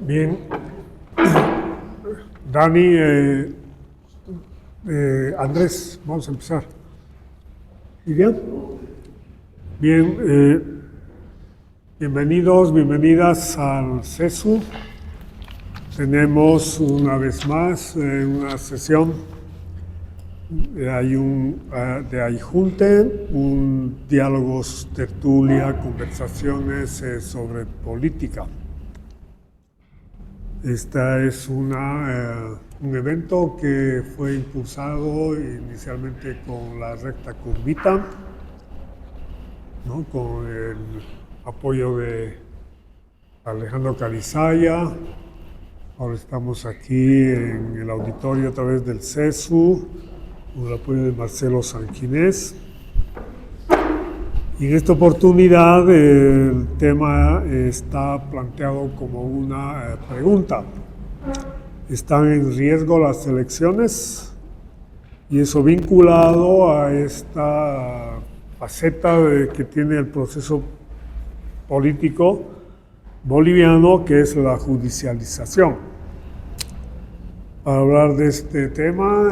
Bien, Dani, Andrés, vamos a empezar. ¿Y bien? Bien, bienvenidos, bienvenidas al CESU. Tenemos una vez más una sesión de Ayjunte, un diálogos, tertulia, conversaciones sobre política. Esta es un evento que fue impulsado inicialmente con la Recta Curvita, ¿no? Con el apoyo de Alejandro Calizaya. Ahora estamos aquí en el auditorio a través del CESU, con el apoyo de Marcelo Sanginés. Y en esta oportunidad el tema está planteado como una pregunta. ¿Están en riesgo las elecciones? Y eso vinculado a esta faceta que tiene el proceso político boliviano, que es la judicialización. Para hablar de este tema,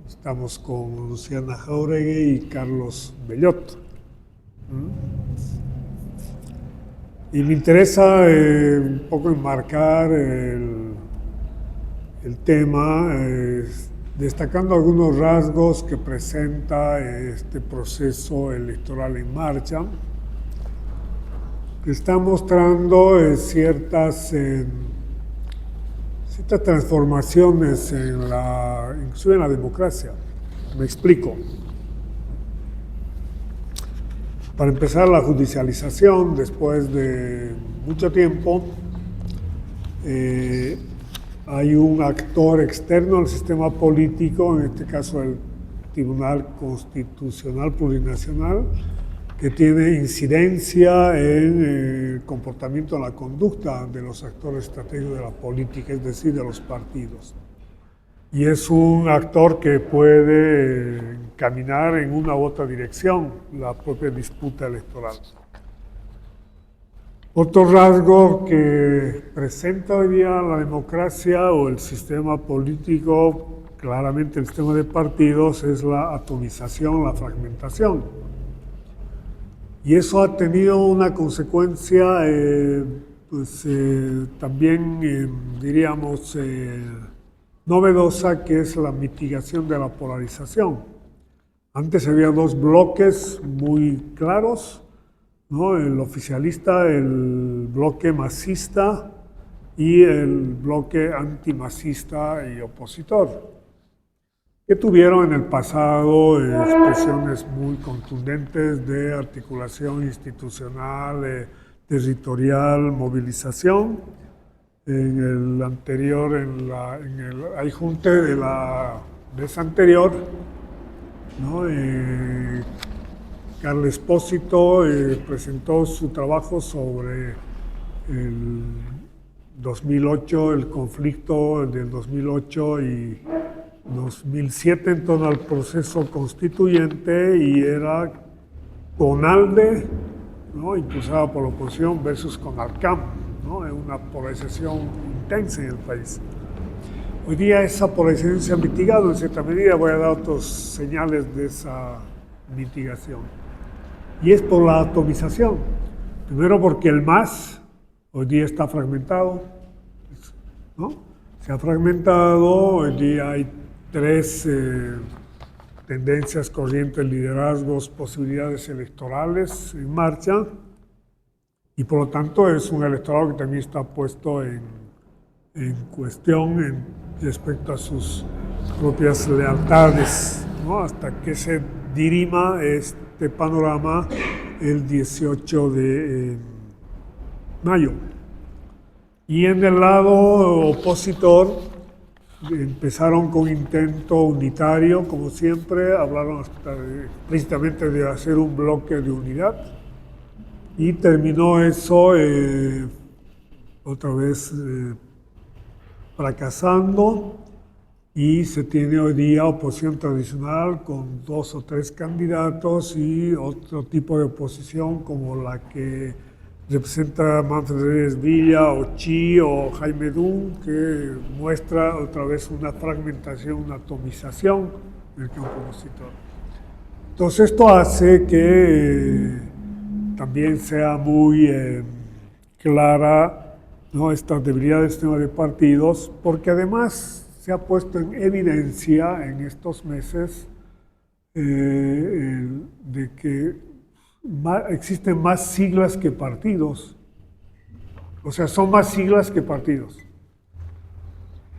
estamos con Luciana Jáuregui y Carlos Bellot. Y me interesa un poco enmarcar el tema, destacando algunos rasgos que presenta este proceso electoral en marcha, que está mostrando ciertas transformaciones inclusive en la democracia. Me explico. Para empezar, la judicialización, después de mucho tiempo, hay un actor externo al sistema político, en este caso el Tribunal Constitucional Plurinacional, que tiene incidencia en el comportamiento, en la conducta de los actores estratégicos de la política, es decir, de los partidos. Y es un actor que puede caminar en una u otra dirección la propia disputa electoral. Otro rasgo que presenta hoy día la democracia o el sistema político, claramente el sistema de partidos, es la atomización, la fragmentación. Y eso ha tenido una consecuencia, también diríamos, novedosa, que es la mitigación de la polarización. Antes había dos bloques muy claros, ¿no? El oficialista, el bloque masista y el bloque antimasista y opositor, que tuvieron en el pasado expresiones muy contundentes de articulación institucional, territorial, movilización. En el anterior, en el Ayjunte de la vez anterior, ¿no? Carlos Espósito presentó su trabajo sobre el 2008, el conflicto del 2008 y 2007 en torno al proceso constituyente, y era CONALDE, ¿no? Impulsada por la oposición, versus CONALCAM, ¿no? Es una polarización intensa en el país. Hoy día esa polarización se ha mitigado en cierta medida, voy a dar otras señales de esa mitigación. Y es por la atomización. Primero porque el MAS hoy día está fragmentado, ¿no? Se ha fragmentado, hoy día hay tres tendencias, corrientes, liderazgos, posibilidades electorales en marcha, y por lo tanto es un electorado que también está puesto en cuestión respecto a sus propias lealtades, ¿no? Hasta que se dirima este panorama el 18 de mayo. Y en el lado opositor empezaron con intento unitario, como siempre, hablaron explícitamente de hacer un bloque de unidad, y terminó eso otra vez fracasando, y se tiene hoy día oposición tradicional con 2 o 3 candidatos y otro tipo de oposición como la que representa Manfred Reyes Villa o Chi o Jaime Dun, que muestra otra vez una fragmentación, una atomización del campo opositor. Entonces esto hace que también sea muy clara, ¿no?, esta debilidad del sistema de partidos, porque además se ha puesto en evidencia en estos meses de que existen más siglas que partidos. O sea, son más siglas que partidos.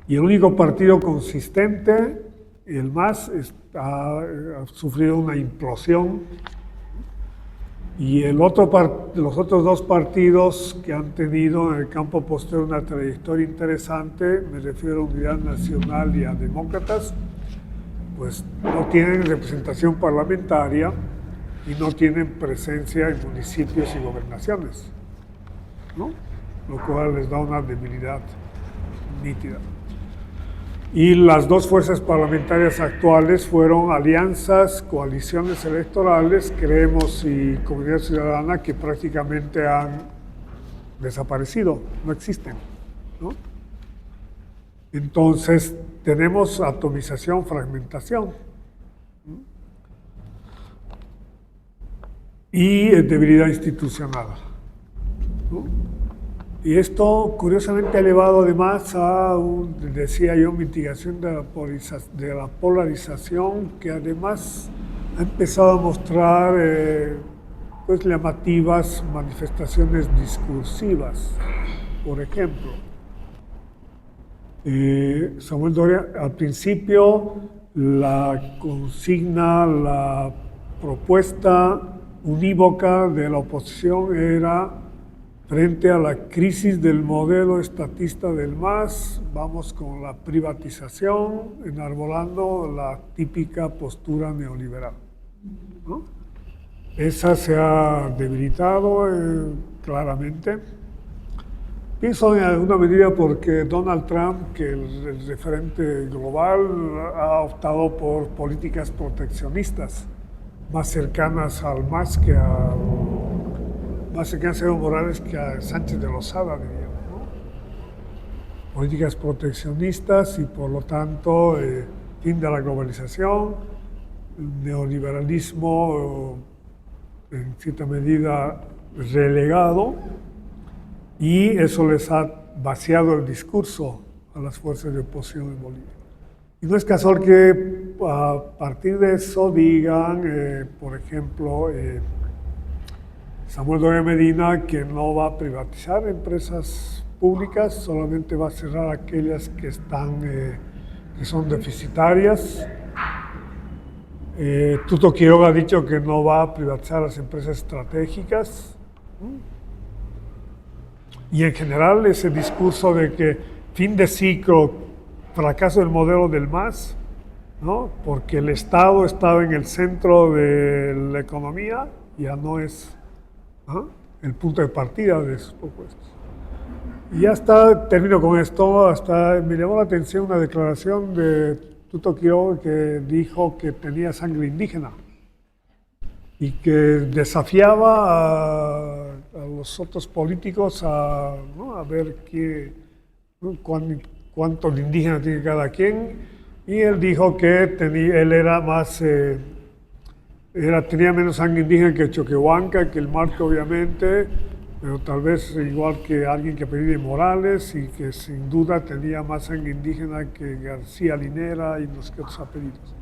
Y el único partido consistente, el MAS, ha sufrido una implosión. Y los otros dos partidos que han tenido en el campo posterior una trayectoria interesante, me refiero a Unidad Nacional y a Demócratas, pues no tienen representación parlamentaria y no tienen presencia en municipios y gobernaciones, ¿no?, lo cual les da una debilidad nítida. Y las dos fuerzas parlamentarias actuales fueron alianzas, coaliciones electorales, Creemos y Comunidad Ciudadana, que prácticamente han desaparecido, no existen, ¿no? Entonces tenemos atomización, fragmentación, y debilidad institucional, ¿no? Y esto, curiosamente, ha llevado además a, decía yo, mitigación de la polarización, que además ha empezado a mostrar pues llamativas manifestaciones discursivas. Por ejemplo, Samuel Doria, al principio, la consigna, la propuesta unívoca de la oposición era: frente a la crisis del modelo estatista del MAS, vamos con la privatización, enarbolando la típica postura neoliberal, ¿no? Esa se ha debilitado claramente. Pienso en alguna medida porque Donald Trump, que el referente global, ha optado por políticas proteccionistas más cercanas al MAS que a Evo Morales que a Sánchez de Lozada, diríamos, ¿no? Políticas proteccionistas y, por lo tanto, fin de la globalización, neoliberalismo en cierta medida relegado, y eso les ha vaciado el discurso a las fuerzas de oposición en Bolivia. Y no es casual que a partir de eso digan, por ejemplo, Samuel Doria Medina, que no va a privatizar empresas públicas, solamente va a cerrar aquellas que son deficitarias. Tuto Quiroga ha dicho que no va a privatizar las empresas estratégicas. Y en general ese discurso de que fin de ciclo, fracaso del modelo del MAS, ¿no?, porque el Estado estaba en el centro de la economía, ya no es el punto de partida de sus propuestas. Y ya está, termino con esto, me llamó la atención una declaración de Tuto Quiroga que dijo que tenía sangre indígena y que desafiaba a los otros políticos a ver cuánto de indígena tiene cada quien, y él dijo que él era más... tenía menos sangre indígena que Choquehuanca, que el Marco, obviamente, pero tal vez igual que alguien que apellide Morales, y que sin duda tenía más sangre indígena que García Linera y los que otros apellidos.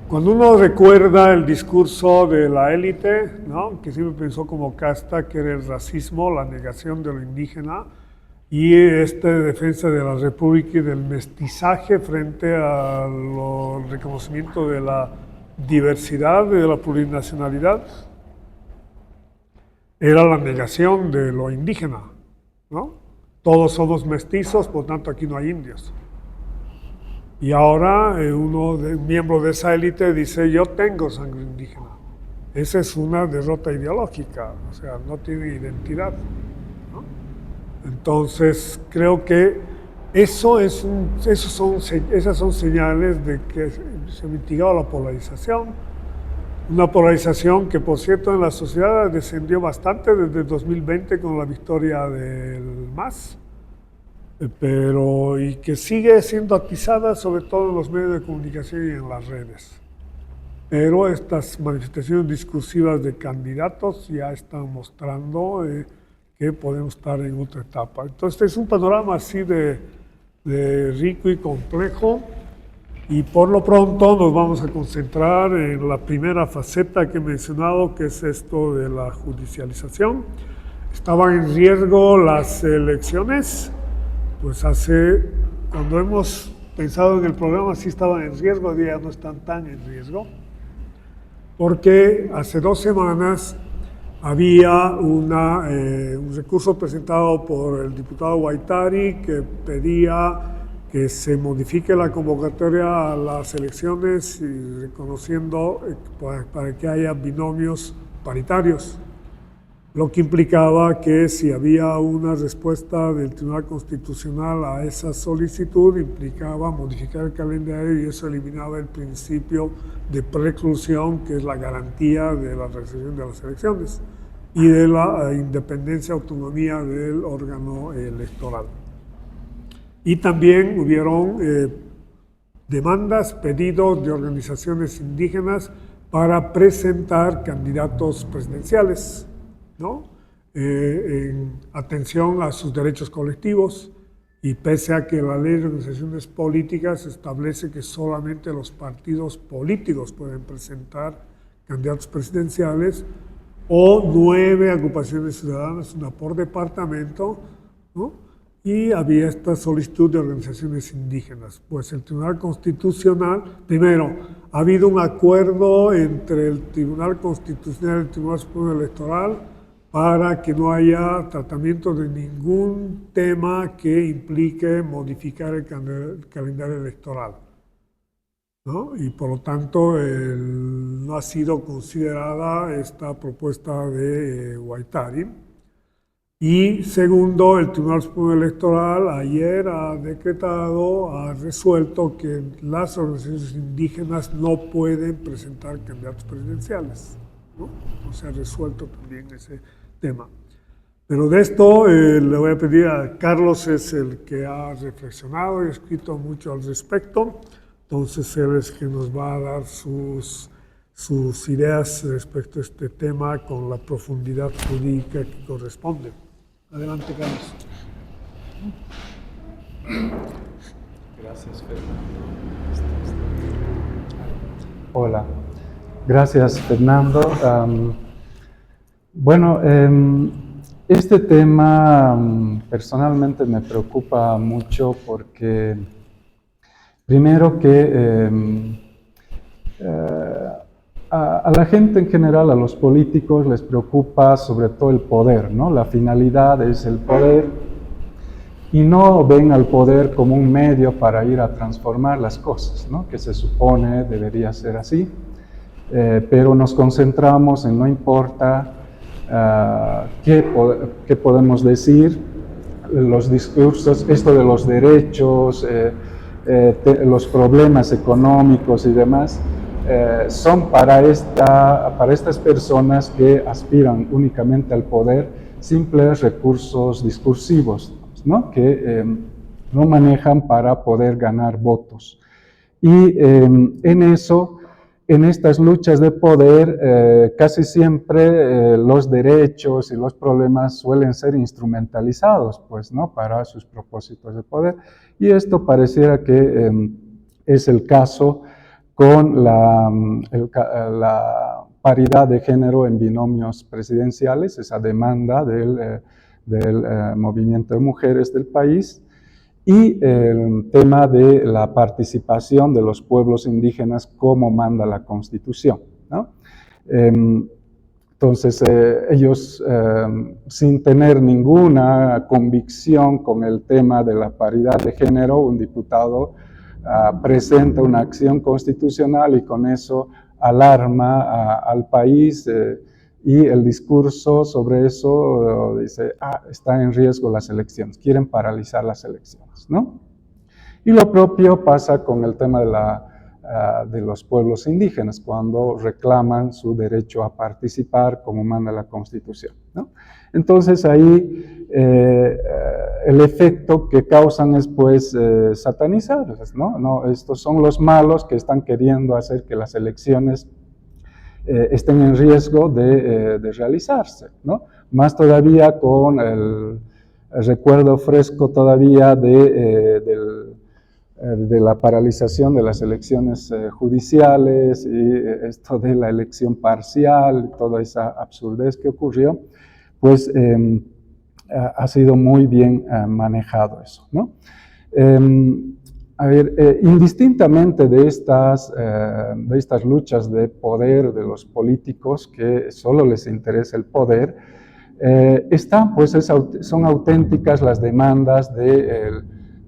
Cuando uno recuerda el discurso de la élite, ¿no?, que siempre pensó como casta, que era el racismo, la negación de lo indígena, y esta defensa de la república y del mestizaje frente al reconocimiento de la diversidad, de la plurinacionalidad, era la negación de lo indígena, ¿no? Todos somos mestizos, por tanto aquí no hay indios. Y ahora un miembro de esa élite dice: yo tengo sangre indígena. Esa es una derrota ideológica, o sea, no tiene identidad, ¿no? Entonces, creo que esas son señales de que se ha mitigado la polarización, Una polarización que, por cierto, en la sociedad descendió bastante desde 2020 con la victoria del MAS, pero y que sigue siendo atizada sobre todo en los medios de comunicación y en las redes. Pero estas manifestaciones discursivas de candidatos ya están mostrando que podemos estar en otra etapa. Entonces es un panorama así de rico y complejo, y por lo pronto nos vamos a concentrar en la primera faceta que he mencionado, que es esto de la judicialización. Estaban en riesgo las elecciones, pues cuando hemos pensado en el programa sí estaban en riesgo, hoy día no están tan en riesgo, porque hace 2 semanas había un recurso presentado por el diputado Guaitari que pedía que se modifique la convocatoria a las elecciones y reconociendo para que haya binomios paritarios, lo que implicaba que si había una respuesta del Tribunal Constitucional a esa solicitud, implicaba modificar el calendario, y eso eliminaba el principio de preclusión, que es la garantía de la realización de las elecciones y de la independencia, autonomía del órgano electoral. Y también hubieron demandas, pedidos de organizaciones indígenas para presentar candidatos presidenciales, ¿no? En atención a sus derechos colectivos, y pese a que la ley de organizaciones políticas establece que solamente los partidos políticos pueden presentar candidatos presidenciales, o 9 agrupaciones ciudadanas, una por departamento, ¿no? Y había esta solicitud de organizaciones indígenas. Pues el Tribunal Constitucional, primero, ha habido un acuerdo entre el Tribunal Constitucional y el Tribunal Supremo Electoral para que no haya tratamiento de ningún tema que implique modificar el calendario electoral, ¿no? Y por lo tanto no ha sido considerada esta propuesta de Guaitari. Y segundo, el Tribunal Supremo Electoral ayer ha resuelto que las organizaciones indígenas no pueden presentar candidatos presidenciales, ¿no? No se ha resuelto también ese tema. Pero de esto le voy a pedir a Carlos, es el que ha reflexionado y escrito mucho al respecto. Entonces él es quien nos va a dar sus ideas respecto a este tema con la profundidad jurídica que corresponde. Adelante, Carlos. Gracias, Fernando. Hola. Gracias, Fernando. Bueno, este tema personalmente me preocupa mucho porque, primero que a la gente en general, a los políticos, les preocupa sobre todo el poder, ¿no? La finalidad es el poder, y no ven al poder como un medio para ir a transformar las cosas, ¿no? Que se supone debería ser así, pero nos concentramos en no importa qué podemos decir, los discursos, esto de los derechos, los problemas económicos y demás, son para estas personas que aspiran únicamente al poder, simples recursos discursivos, ¿no? Que no manejan para poder ganar votos. Y en estas luchas de poder, casi siempre los derechos y los problemas suelen ser instrumentalizados, pues, ¿no? Para sus propósitos de poder. Y esto pareciera que es el caso con la paridad de género en binomios presidenciales, esa demanda del movimiento de mujeres del país, y el tema de la participación de los pueblos indígenas como manda la Constitución, ¿no? Entonces, ellos, sin tener ninguna convicción con el tema de la paridad de género, un diputado presenta una acción constitucional y con eso alarma al país, y el discurso sobre eso dice, está en riesgo las elecciones, quieren paralizar las elecciones, ¿no? Y lo propio pasa con el tema de la de los pueblos indígenas cuando reclaman su derecho a participar como manda la Constitución, ¿no? Entonces ahí el efecto que causan es pues satanizarlos, ¿no? No, estos son los malos que están queriendo hacer que las elecciones estén en riesgo de realizarse, ¿no? Más todavía con el recuerdo fresco todavía de la paralización de las elecciones judiciales y esto de la elección parcial, toda esa absurdez que ocurrió, pues ha sido muy bien manejado eso, ¿no? Indistintamente de estas luchas de poder de los políticos que solo les interesa el poder, son auténticas las demandas de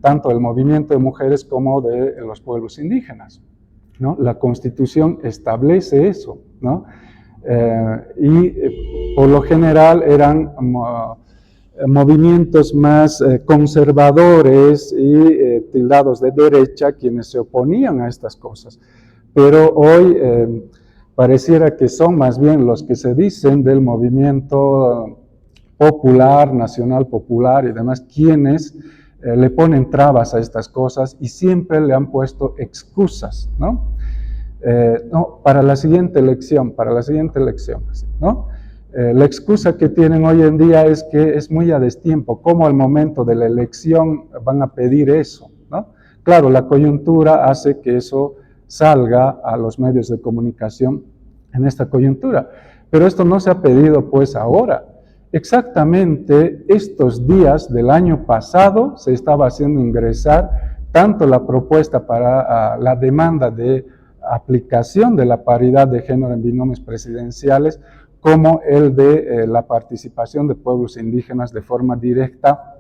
tanto del movimiento de mujeres como de los pueblos indígenas, ¿no? La Constitución establece eso, ¿no? Por lo general eran movimientos más conservadores y tildados de derecha quienes se oponían a estas cosas. Pero hoy pareciera que son más bien los que se dicen del movimiento popular, nacional popular y demás, quienes le ponen trabas a estas cosas y siempre le han puesto excusas, ¿no? Para la siguiente elección, ¿no? La excusa que tienen hoy en día es que es muy a destiempo, como al momento de la elección van a pedir eso, ¿no? Claro, la coyuntura hace que eso salga a los medios de comunicación en esta coyuntura, pero esto no se ha pedido pues ahora. Exactamente estos días del año pasado se estaba haciendo ingresar tanto la propuesta para la demanda de aplicación de la paridad de género en binomios presidenciales como el de la participación de pueblos indígenas de forma directa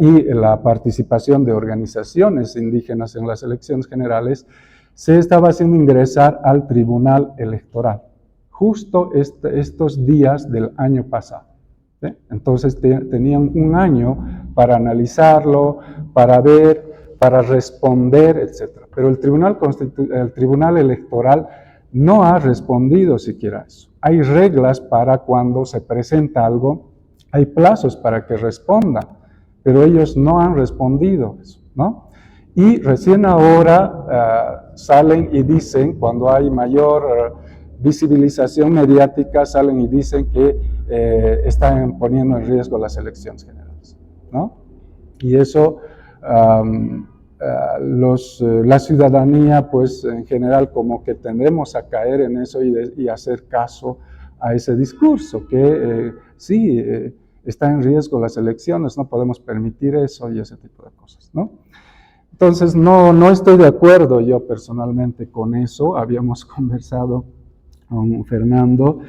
y la participación de organizaciones indígenas en las elecciones generales, se estaba haciendo ingresar al Tribunal Electoral, justo estos días del año pasado. ¿Sí? Entonces tenían un año para analizarlo, para ver, para responder, etc. Pero el Tribunal Electoral no ha respondido siquiera eso. Hay reglas para cuando se presenta algo, hay plazos para que respondan, pero ellos no han respondido eso, ¿no? Y recién ahora salen y dicen, cuando hay mayor visibilización mediática, salen y dicen que están poniendo en riesgo las elecciones generales, ¿no? Y eso, la ciudadanía, pues en general, como que tendemos a caer en eso y hacer caso a ese discurso, que sí, está en riesgo las elecciones, no podemos permitir eso y ese tipo de cosas, ¿no? Entonces, no estoy de acuerdo yo personalmente con eso. Habíamos conversado con Fernando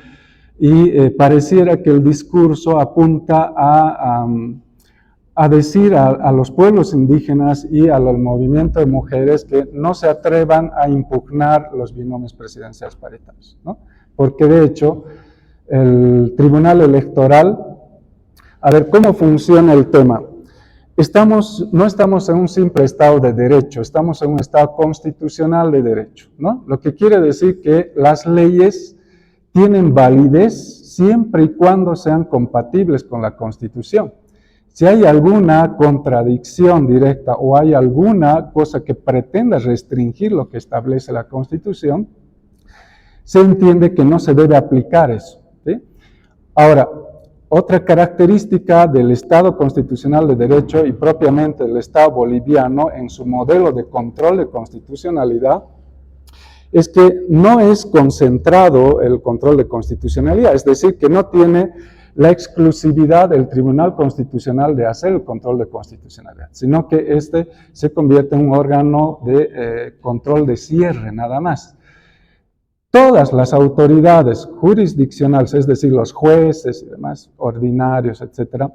y pareciera que el discurso apunta a decir a los pueblos indígenas y al movimiento de mujeres que no se atrevan a impugnar los binomios presidenciales paritarios, ¿no? Porque de hecho, el Tribunal Electoral, a ver, ¿cómo funciona el tema? No estamos en un simple Estado de Derecho, estamos en un Estado constitucional de derecho, ¿no? Lo que quiere decir que las leyes tienen validez siempre y cuando sean compatibles con la Constitución. Si hay alguna contradicción directa o hay alguna cosa que pretenda restringir lo que establece la Constitución, se entiende que no se debe aplicar eso, ¿sí? Ahora, otra característica del Estado constitucional de derecho y propiamente del Estado boliviano en su modelo de control de constitucionalidad es que no es concentrado el control de constitucionalidad, es decir, que no tiene la exclusividad del Tribunal Constitucional de hacer el control de constitucionalidad, sino que este se convierte en un órgano de control de cierre nada más. Todas las autoridades jurisdiccionales, es decir, los jueces y demás, ordinarios, etcétera,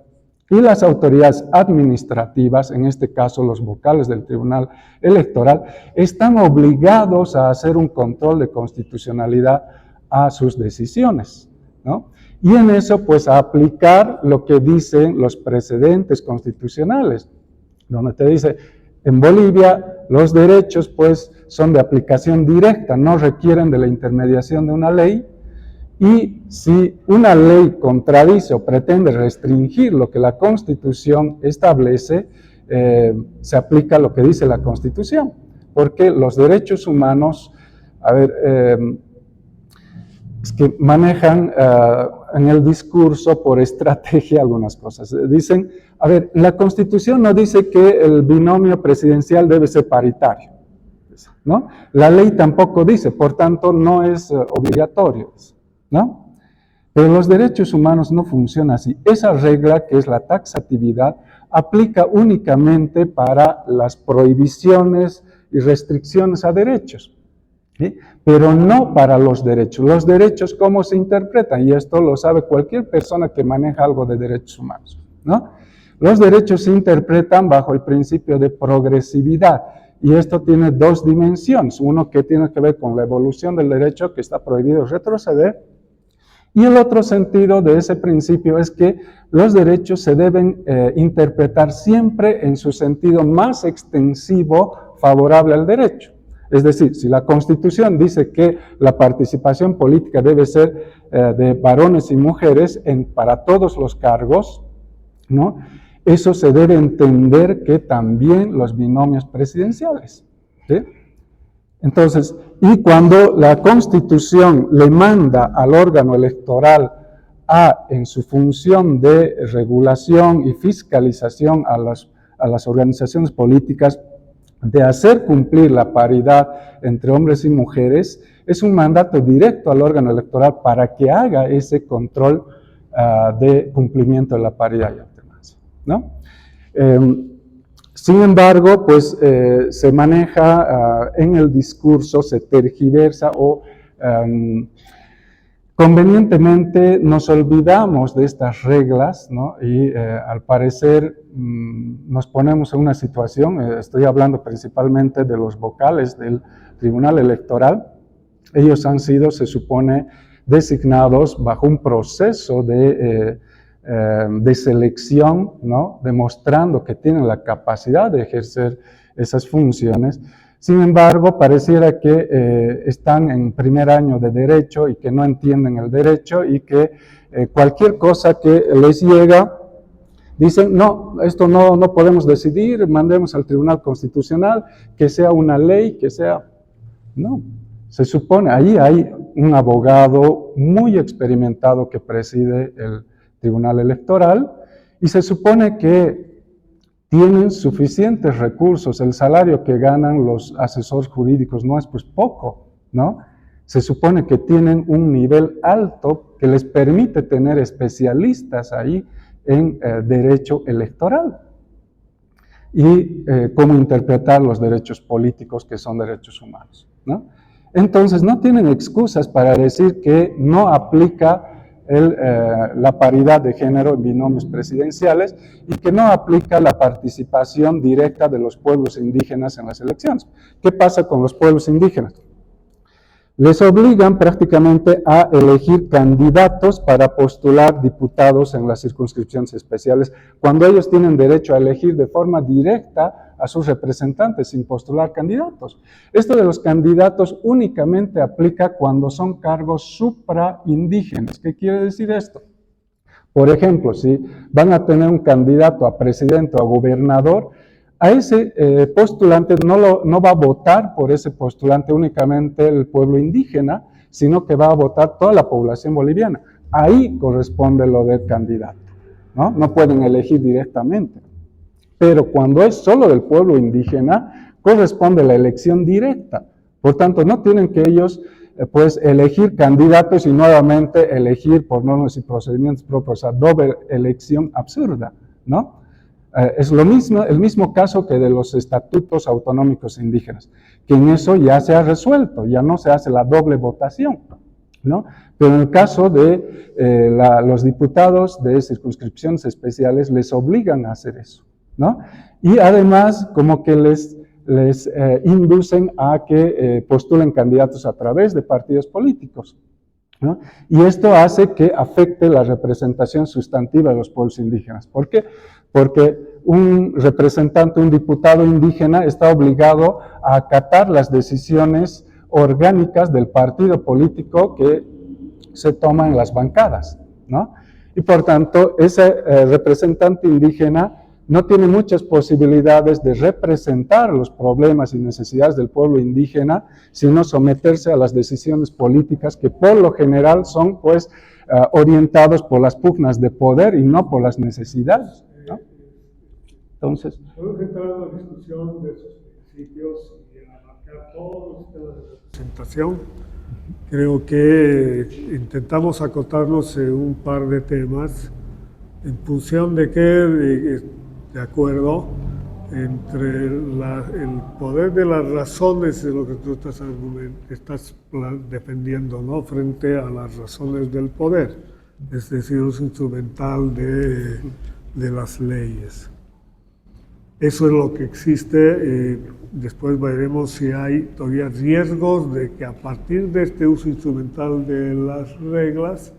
y las autoridades administrativas, en este caso los vocales del Tribunal Electoral, están obligados a hacer un control de constitucionalidad a sus decisiones, ¿no? Y en eso, pues, a aplicar lo que dicen los precedentes constitucionales, donde te dice, En Bolivia, los derechos pues son de aplicación directa, no requieren de la intermediación de una ley, y si una ley contradice o pretende restringir lo que la Constitución establece, se aplica lo que dice la Constitución, porque los derechos humanos, es que manejan en el discurso por estrategia algunas cosas. Dicen, la Constitución no dice que el binomio presidencial debe ser paritario, ¿no? La ley tampoco dice, por tanto no es obligatorio, ¿no? Pero los derechos humanos no funcionan así. Esa regla, que es la taxatividad, aplica únicamente para las prohibiciones y restricciones a derechos, ¿sí? Pero no para los derechos. Los derechos, ¿cómo se interpretan? Y esto lo sabe cualquier persona que maneja algo de derechos humanos, ¿no? Los derechos se interpretan bajo el principio de progresividad, y esto tiene dos dimensiones. Uno que tiene que ver con la evolución del derecho, que está prohibido retroceder, y el otro sentido de ese principio es que los derechos se deben interpretar siempre en su sentido más extensivo, favorable al derecho. Es decir, si la Constitución dice que la participación política debe ser de varones y mujeres para todos los cargos, ¿no? Eso se debe entender que también los binomios presidenciales, ¿sí? Entonces, y cuando la Constitución le manda al órgano electoral en su función de regulación y fiscalización a las organizaciones políticas, de hacer cumplir la paridad entre hombres y mujeres, es un mandato directo al órgano electoral para que haga ese control de cumplimiento de la paridad y alternancia, ¿no? Sin embargo, pues se maneja en el discurso, se tergiversa o convenientemente nos olvidamos de estas reglas, ¿no? Y al parecer nos ponemos en una situación, estoy hablando principalmente de los vocales del Tribunal Electoral. Ellos han sido, se supone, designados bajo un proceso de selección, ¿no? Demostrando que tienen la capacidad de ejercer esas funciones. Sin embargo, pareciera que están en primer año de derecho y que no entienden el derecho, y que cualquier cosa que les llega, dicen, no, esto no podemos decidir, mandemos al Tribunal Constitucional, que sea una ley, que sea... No, se supone, ahí hay un abogado muy experimentado que preside el Tribunal Electoral, y se supone que tienen suficientes recursos. El salario que ganan los asesores jurídicos no es pues poco, ¿no? Se supone que tienen un nivel alto que les permite tener especialistas ahí en derecho electoral y cómo interpretar los derechos políticos, que son derechos humanos, ¿no? Entonces no tienen excusas para decir que no aplica la paridad de género en binomios presidenciales y que no aplica la participación directa de los pueblos indígenas en las elecciones. ¿Qué pasa con los pueblos indígenas? Les obligan prácticamente a elegir candidatos para postular diputados en las circunscripciones especiales, cuando ellos tienen derecho a elegir de forma directa a sus representantes sin postular candidatos. Esto de los candidatos únicamente aplica cuando son cargos supraindígenas. ¿Qué quiere decir esto? Por ejemplo, si van a tener un candidato a presidente o a gobernador, a ese postulante no va a votar por ese postulante únicamente el pueblo indígena, sino que va a votar toda la población boliviana. Ahí corresponde lo del candidato, ¿no? No pueden elegir directamente. Pero cuando es solo del pueblo indígena, corresponde la elección directa. Por tanto, no tienen que ellos pues elegir candidatos y nuevamente elegir por normas y procedimientos propios, o sea, doble elección absurda, ¿no? Es lo mismo, el mismo caso que de los estatutos autonómicos indígenas, que en eso ya se ha resuelto, ya no se hace la doble votación, ¿no? Pero en el caso de los diputados de circunscripciones especiales les obligan a hacer eso, ¿no? Y además como que les inducen a que postulen candidatos a través de partidos políticos, ¿no? Y esto hace que afecte la representación sustantiva de los pueblos indígenas. ¿Por qué? Porque un representante, un diputado indígena está obligado a acatar las decisiones orgánicas del partido político que se toma en las bancadas, ¿no? Y por tanto, ese representante indígena no tiene muchas posibilidades de representar los problemas y necesidades del pueblo indígena, sino someterse a las decisiones políticas que por lo general son pues orientados por las pugnas de poder y no por las necesidades, ¿no? Entonces, podemos entrar en la discusión de esos principios y abarcar todos los temas de representación. Creo que intentamos acotarnos en un par de temas en función de que, de acuerdo, entre el poder de las razones de lo que tú estás defendiendo, ¿no? Frente a las razones del poder, es decir, uso instrumental de las leyes. Eso es lo que existe. Después veremos si hay todavía riesgos de que a partir de este uso instrumental de las reglas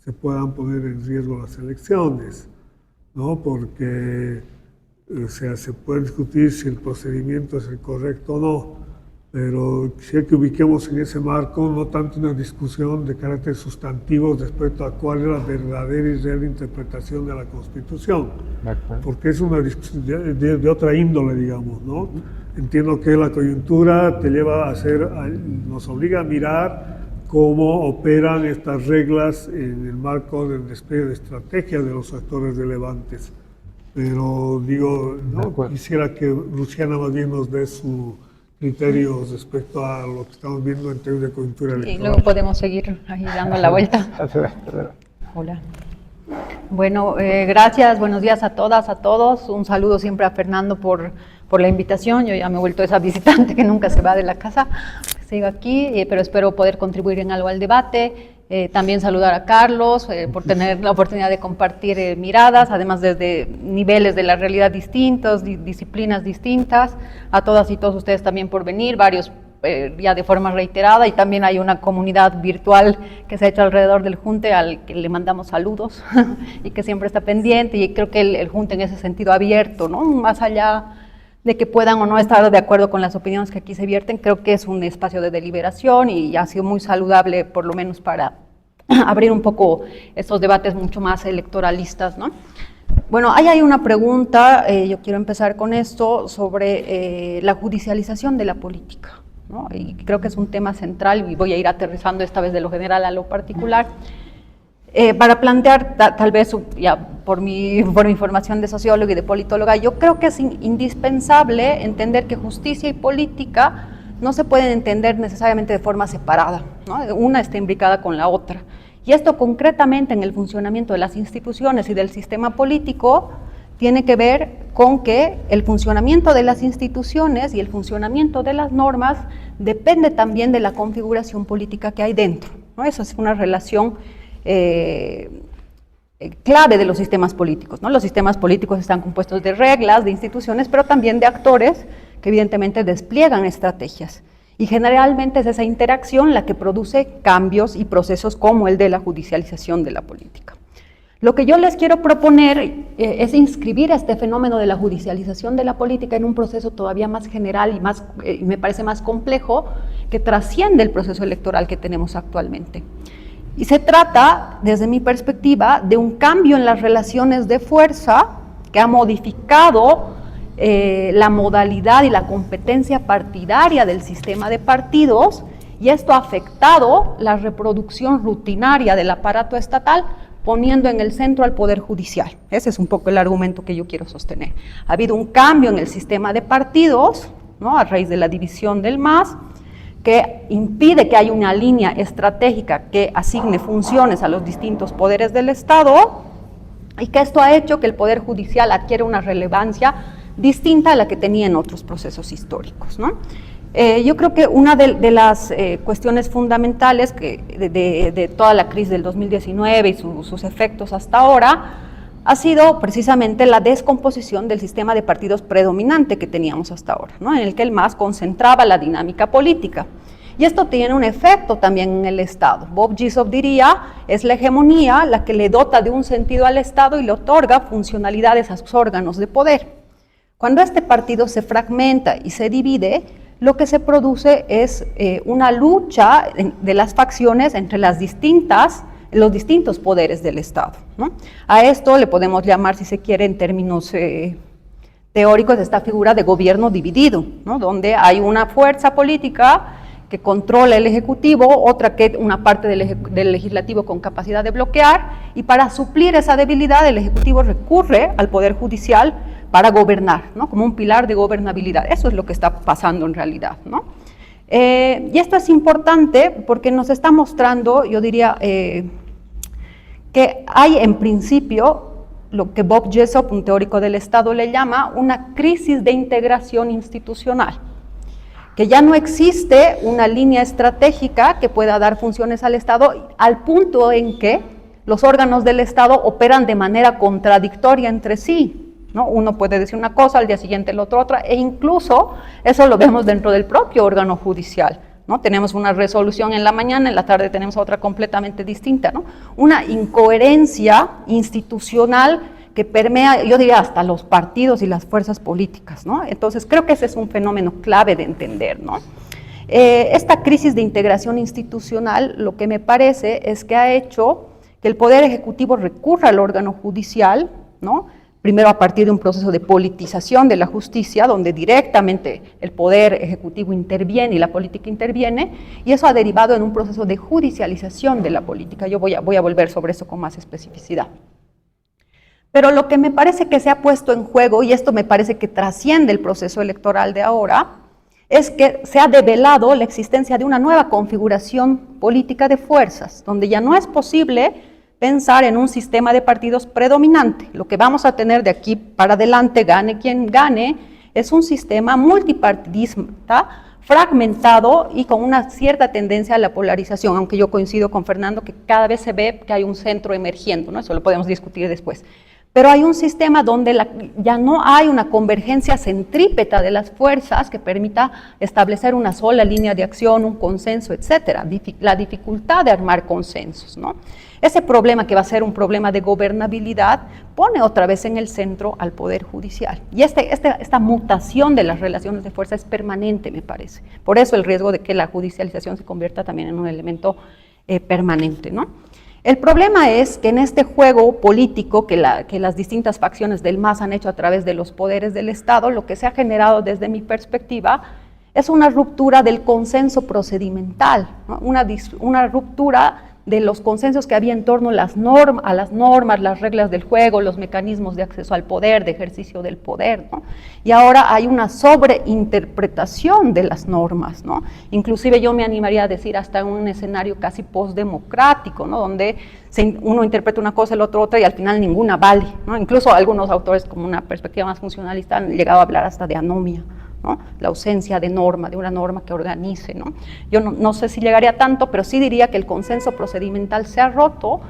se puedan poner en riesgo las elecciones, ¿no? Porque o sea, se puede discutir si el procedimiento es el correcto o no, pero quisiera que ubiquemos en ese marco no tanto una discusión de carácter sustantivo respecto a cuál es la verdadera y real interpretación de la Constitución, porque es una discusión de otra índole, digamos, ¿no? Entiendo que la coyuntura te lleva a nos obliga a mirar cómo operan estas reglas en el marco del despliegue de estrategias de los actores relevantes. Pero digo, ¿no? Quisiera que Luciana más bien nos dé su criterio respecto a lo que estamos viendo en términos de coyuntura electoral. Y luego podemos seguir ahí dando la vuelta. Hola. Bueno, gracias, buenos días a todas, a todos. Un saludo siempre a Fernando por la invitación. Yo ya me he vuelto esa visitante que nunca se va de la casa. Sigo aquí, pero espero poder contribuir en algo al debate. También saludar a Carlos por tener la oportunidad de compartir miradas, además desde niveles de la realidad distintos, disciplinas distintas, a todas y todos ustedes también por venir, varios ya de forma reiterada, y también hay una comunidad virtual que se ha hecho alrededor del Junte al que le mandamos saludos y que siempre está pendiente, y creo que el Junte en ese sentido abierto, ¿no? Más allá de que puedan o no estar de acuerdo con las opiniones que aquí se vierten, creo que es un espacio de deliberación y ha sido muy saludable, por lo menos para abrir un poco estos debates mucho más electoralistas, ¿no? Bueno, ahí hay una pregunta, yo quiero empezar con esto, sobre la judicialización de la política, ¿no? Y creo que es un tema central y voy a ir aterrizando esta vez de lo general a lo particular. Para plantear, tal vez ya por mi formación de socióloga y de politóloga, yo creo que es indispensable entender que justicia y política no se pueden entender necesariamente de forma separada, ¿no? Una está imbricada con la otra. Y esto concretamente en el funcionamiento de las instituciones y del sistema político tiene que ver con que el funcionamiento de las instituciones y el funcionamiento de las normas depende también de la configuración política que hay dentro, ¿no? Eso es una relación clave de los sistemas políticos, ¿no? Los sistemas políticos están compuestos de reglas, de instituciones, pero también de actores que evidentemente despliegan estrategias. Y generalmente es esa interacción la que produce cambios y procesos como el de la judicialización de la política. Lo que yo les quiero proponer es inscribir este fenómeno de la judicialización de la política en un proceso todavía más general y me parece más complejo, que trasciende el proceso electoral que tenemos actualmente. Y se trata, desde mi perspectiva, de un cambio en las relaciones de fuerza que ha modificado la modalidad y la competencia partidaria del sistema de partidos, y esto ha afectado la reproducción rutinaria del aparato estatal, poniendo en el centro al Poder Judicial. Ese es un poco el argumento que yo quiero sostener. Ha habido un cambio en el sistema de partidos, ¿no? A raíz de la división del MAS, que impide que haya una línea estratégica que asigne funciones a los distintos poderes del Estado, y que esto ha hecho que el Poder Judicial adquiera una relevancia distinta a la que tenía en otros procesos históricos, ¿no? Yo creo que una de las cuestiones fundamentales de toda la crisis del 2019 y sus efectos hasta ahora ha sido precisamente la descomposición del sistema de partidos predominante que teníamos hasta ahora, ¿no? En el que el MAS concentraba la dinámica política. Y esto tiene un efecto también en el Estado. Bob Gisov diría, es la hegemonía la que le dota de un sentido al Estado y le otorga funcionalidades a sus órganos de poder. Cuando este partido se fragmenta y se divide, lo que se produce es una lucha de las facciones entre los distintos poderes del Estado, ¿no? A esto le podemos llamar, si se quiere, en términos teóricos, esta figura de gobierno dividido, ¿no? Donde hay una fuerza política que controla el Ejecutivo, otra que una parte del Legislativo con capacidad de bloquear, y para suplir esa debilidad el Ejecutivo recurre al Poder Judicial para gobernar, ¿no? Como un pilar de gobernabilidad. Eso es lo que está pasando en realidad, ¿no? Y esto es importante porque nos está mostrando, yo diría, que hay en principio lo que Bob Jessop, un teórico del Estado, le llama una crisis de integración institucional, que ya no existe una línea estratégica que pueda dar funciones al Estado al punto en que los órganos del Estado operan de manera contradictoria entre sí, ¿no? Uno puede decir una cosa, al día siguiente el otro otra, e incluso eso lo vemos dentro del propio órgano judicial, ¿no? Tenemos una resolución en la mañana, en la tarde tenemos otra completamente distinta, ¿no? Una incoherencia institucional que permea, yo diría, hasta los partidos y las fuerzas políticas, ¿no? Entonces creo que ese es un fenómeno clave de entender, ¿no? Esta crisis de integración institucional, lo que me parece es que ha hecho que el Poder Ejecutivo recurra al órgano judicial, ¿no? Primero a partir de un proceso de politización de la justicia, donde directamente el Poder Ejecutivo interviene y la política interviene, y eso ha derivado en un proceso de judicialización de la política. Yo voy a volver sobre eso con más especificidad. Pero lo que me parece que se ha puesto en juego, y esto me parece que trasciende el proceso electoral de ahora, es que se ha develado la existencia de una nueva configuración política de fuerzas, donde ya no es posible pensar en un sistema de partidos predominante. Lo que vamos a tener de aquí para adelante, gane quien gane, es un sistema multipartidista, fragmentado y con una cierta tendencia a la polarización, aunque yo coincido con Fernando que cada vez se ve que hay un centro emergiendo, ¿no? Eso lo podemos discutir después. Pero hay un sistema donde ya no hay una convergencia centrípeta de las fuerzas que permita establecer una sola línea de acción, un consenso, etcétera. La dificultad de armar consensos, ¿no? Ese problema, que va a ser un problema de gobernabilidad, pone otra vez en el centro al Poder Judicial. Y esta mutación de las relaciones de fuerza es permanente, me parece. Por eso el riesgo de que la judicialización se convierta también en un elemento permanente, ¿no? El problema es que en este juego político que las distintas facciones del MAS han hecho a través de los poderes del Estado, lo que se ha generado desde mi perspectiva es una ruptura del consenso procedimental, ¿no? Una ruptura de los consensos que había en torno a las normas, las reglas del juego, los mecanismos de acceso al poder, de ejercicio del poder, ¿no? Y ahora hay una sobreinterpretación de las normas, ¿no? Inclusive yo me animaría a decir hasta en un escenario casi postdemocrático, ¿no? Donde uno interpreta una cosa, el otro otra, y al final ninguna vale, ¿no? Incluso algunos autores, como una perspectiva más funcionalista, han llegado a hablar hasta de anomia, ¿no? La ausencia de norma, de una norma que organice, ¿no? Yo no sé si llegaría tanto, pero sí diría que el consenso procedimental se ha roto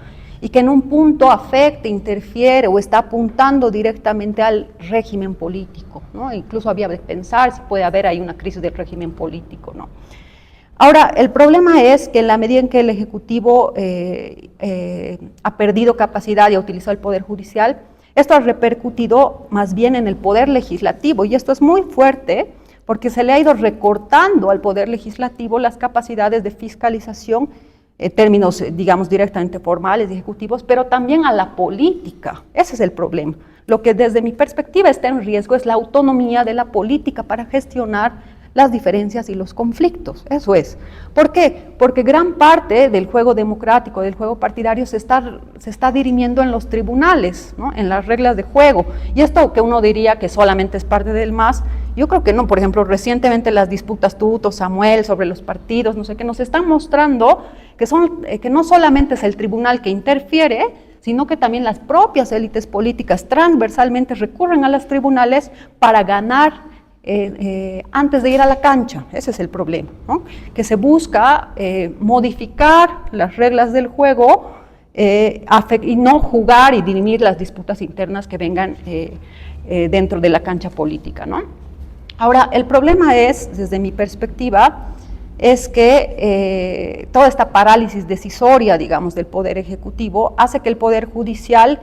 y que en un punto afecta, interfiere o está apuntando directamente al régimen político, ¿no? Incluso había de pensar si puede haber ahí una crisis del régimen político, ¿no? Ahora, el problema es que en la medida en que el Ejecutivo ha perdido capacidad y ha utilizado el Poder Judicial, esto ha repercutido más bien en el Poder Legislativo, y esto es muy fuerte porque se le ha ido recortando al Poder Legislativo las capacidades de fiscalización, en términos, digamos, directamente formales y ejecutivos, pero también a la política. Ese es el problema. Lo que desde mi perspectiva está en riesgo es la autonomía de la política para gestionar las diferencias y los conflictos, eso es. ¿Por qué? Porque gran parte del juego democrático, del juego partidario, se está dirimiendo en los tribunales, ¿no? En las reglas de juego. Y esto que uno diría que solamente es parte del MAS, yo creo que no. Por ejemplo, recientemente las disputas Tuto, Samuel, sobre los partidos, no sé qué, nos están mostrando que no solamente es el tribunal que interfiere, sino que también las propias élites políticas transversalmente recurren a los tribunales para ganar antes de ir a la cancha. Ese es el problema, ¿no? Que se busca modificar las reglas del juego y no jugar y dirimir las disputas internas que vengan dentro de la cancha política, ¿no? Ahora, el problema es, desde mi perspectiva, es que toda esta parálisis decisoria, digamos, del Poder Ejecutivo hace que el Poder Judicial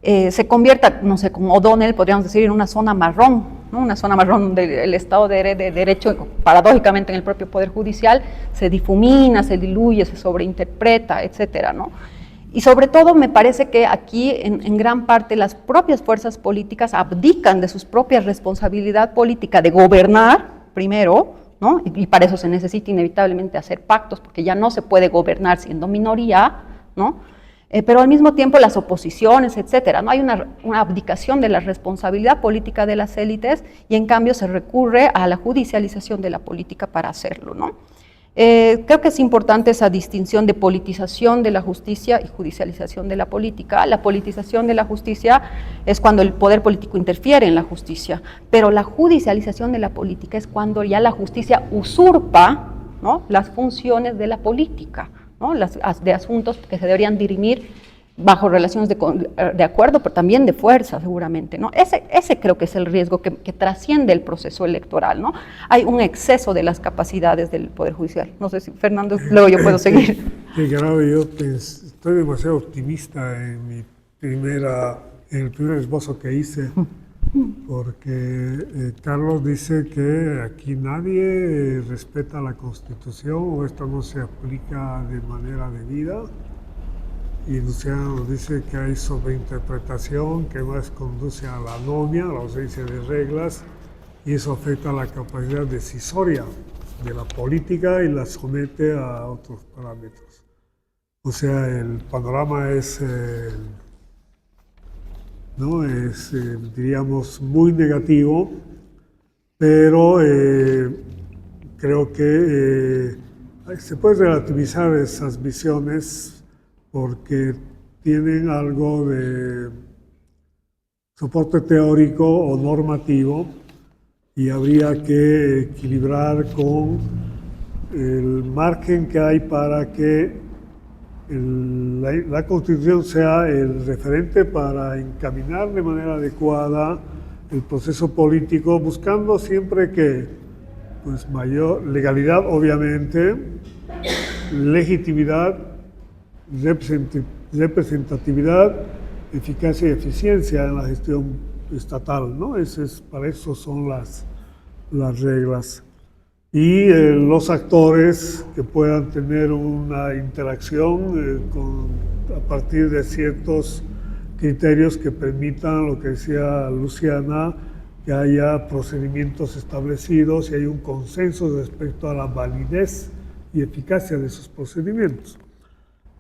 se convierta, no sé, como O'Donnell podríamos decir, en una zona marrón, ¿no? Una zona marrón del Estado de Derecho, paradójicamente en el propio Poder Judicial, se difumina, se diluye, se sobreinterpreta, etcétera, ¿no? Y sobre todo me parece que aquí en gran parte las propias fuerzas políticas abdican de su propia responsabilidad política de gobernar primero, ¿no? Y para eso se necesita inevitablemente hacer pactos, porque ya no se puede gobernar siendo minoría, ¿no? Pero al mismo tiempo las oposiciones, etcétera, ¿no? Hay una abdicación de la responsabilidad política de las élites y en cambio se recurre a la judicialización de la política para hacerlo, ¿no? Creo que es importante esa distinción de politización de la justicia y judicialización de la política. La politización de la justicia es cuando el poder político interfiere en la justicia, pero la judicialización de la política es cuando ya la justicia usurpa, ¿no?, las funciones de la política, ¿no?, de asuntos que se deberían dirimir bajo relaciones de acuerdo, pero también de fuerza, seguramente, ¿no? Ese creo que es el riesgo que trasciende el proceso electoral, ¿no? Hay un exceso de las capacidades del Poder Judicial. No sé si, Fernando, luego yo puedo seguir. Sí, claro, yo estoy demasiado optimista en el primer esbozo que hice, porque Carlos dice que aquí nadie respeta la Constitución o esto no se aplica de manera debida. Y Luciano dice que hay sobreinterpretación que más conduce a la anomia, a la ausencia de reglas, y eso afecta a la capacidad decisoria de la política y la somete a otros parámetros. O sea, el panorama es, diríamos, muy negativo, pero creo que se puede relativizar esas visiones porque tienen algo de soporte teórico o normativo y habría que equilibrar con el margen que hay para que la Constitución sea el referente para encaminar de manera adecuada el proceso político, buscando siempre que, pues, mayor legalidad, obviamente, legitimidad, representatividad, eficacia y eficiencia en la gestión estatal, ¿no? Para eso son las reglas. Y los actores que puedan tener una interacción a partir de ciertos criterios que permitan, lo que decía Luciana, que haya procedimientos establecidos y hay un consenso respecto a la validez y eficacia de esos procedimientos.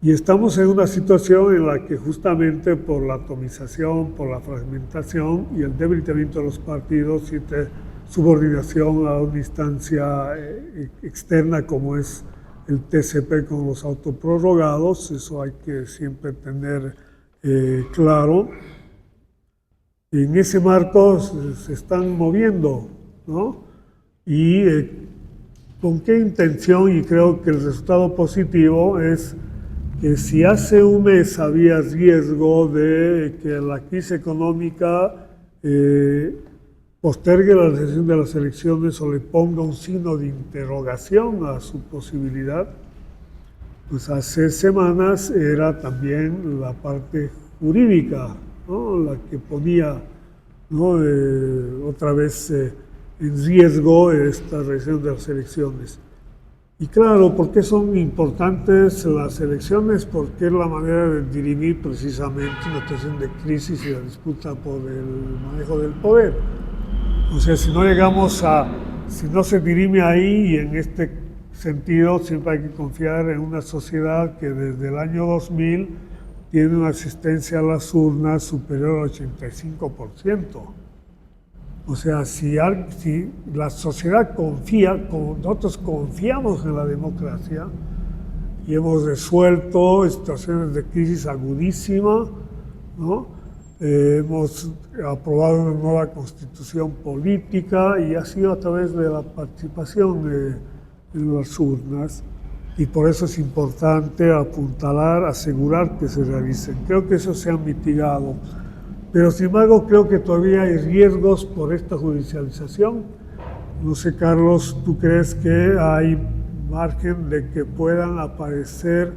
Y estamos en una situación en la que justamente por la atomización, por la fragmentación y el debilitamiento de los partidos y de subordinación a una instancia externa como es el TCP con los autoprorrogados, eso hay que siempre tener claro. En ese marco se están moviendo, ¿no? Y con qué intención, y creo que el resultado positivo es que si hace un mes había riesgo de que la crisis económica postergue la realización de las elecciones o le ponga un signo de interrogación a su posibilidad, pues hace semanas era también la parte jurídica, ¿no?, la que ponía, ¿no?, otra vez en riesgo esta realización de las elecciones. Y claro, ¿por qué son importantes las elecciones? Porque es la manera de dirimir precisamente una situación de crisis y la disputa por el manejo del poder. O sea, si no se dirime ahí, y en este sentido siempre hay que confiar en una sociedad que desde el año 2000 tiene una asistencia a las urnas superior al 85%. O sea, si la sociedad confía, como nosotros confiamos en la democracia y hemos resuelto situaciones de crisis agudísima, ¿no? Hemos aprobado una nueva constitución política y ha sido a través de la participación en las urnas, y por eso es importante apuntalar, asegurar que se realicen. Creo que eso se ha mitigado. Pero sin embargo creo que todavía hay riesgos por esta judicialización. No sé, Carlos, ¿tú crees que hay margen de que puedan aparecer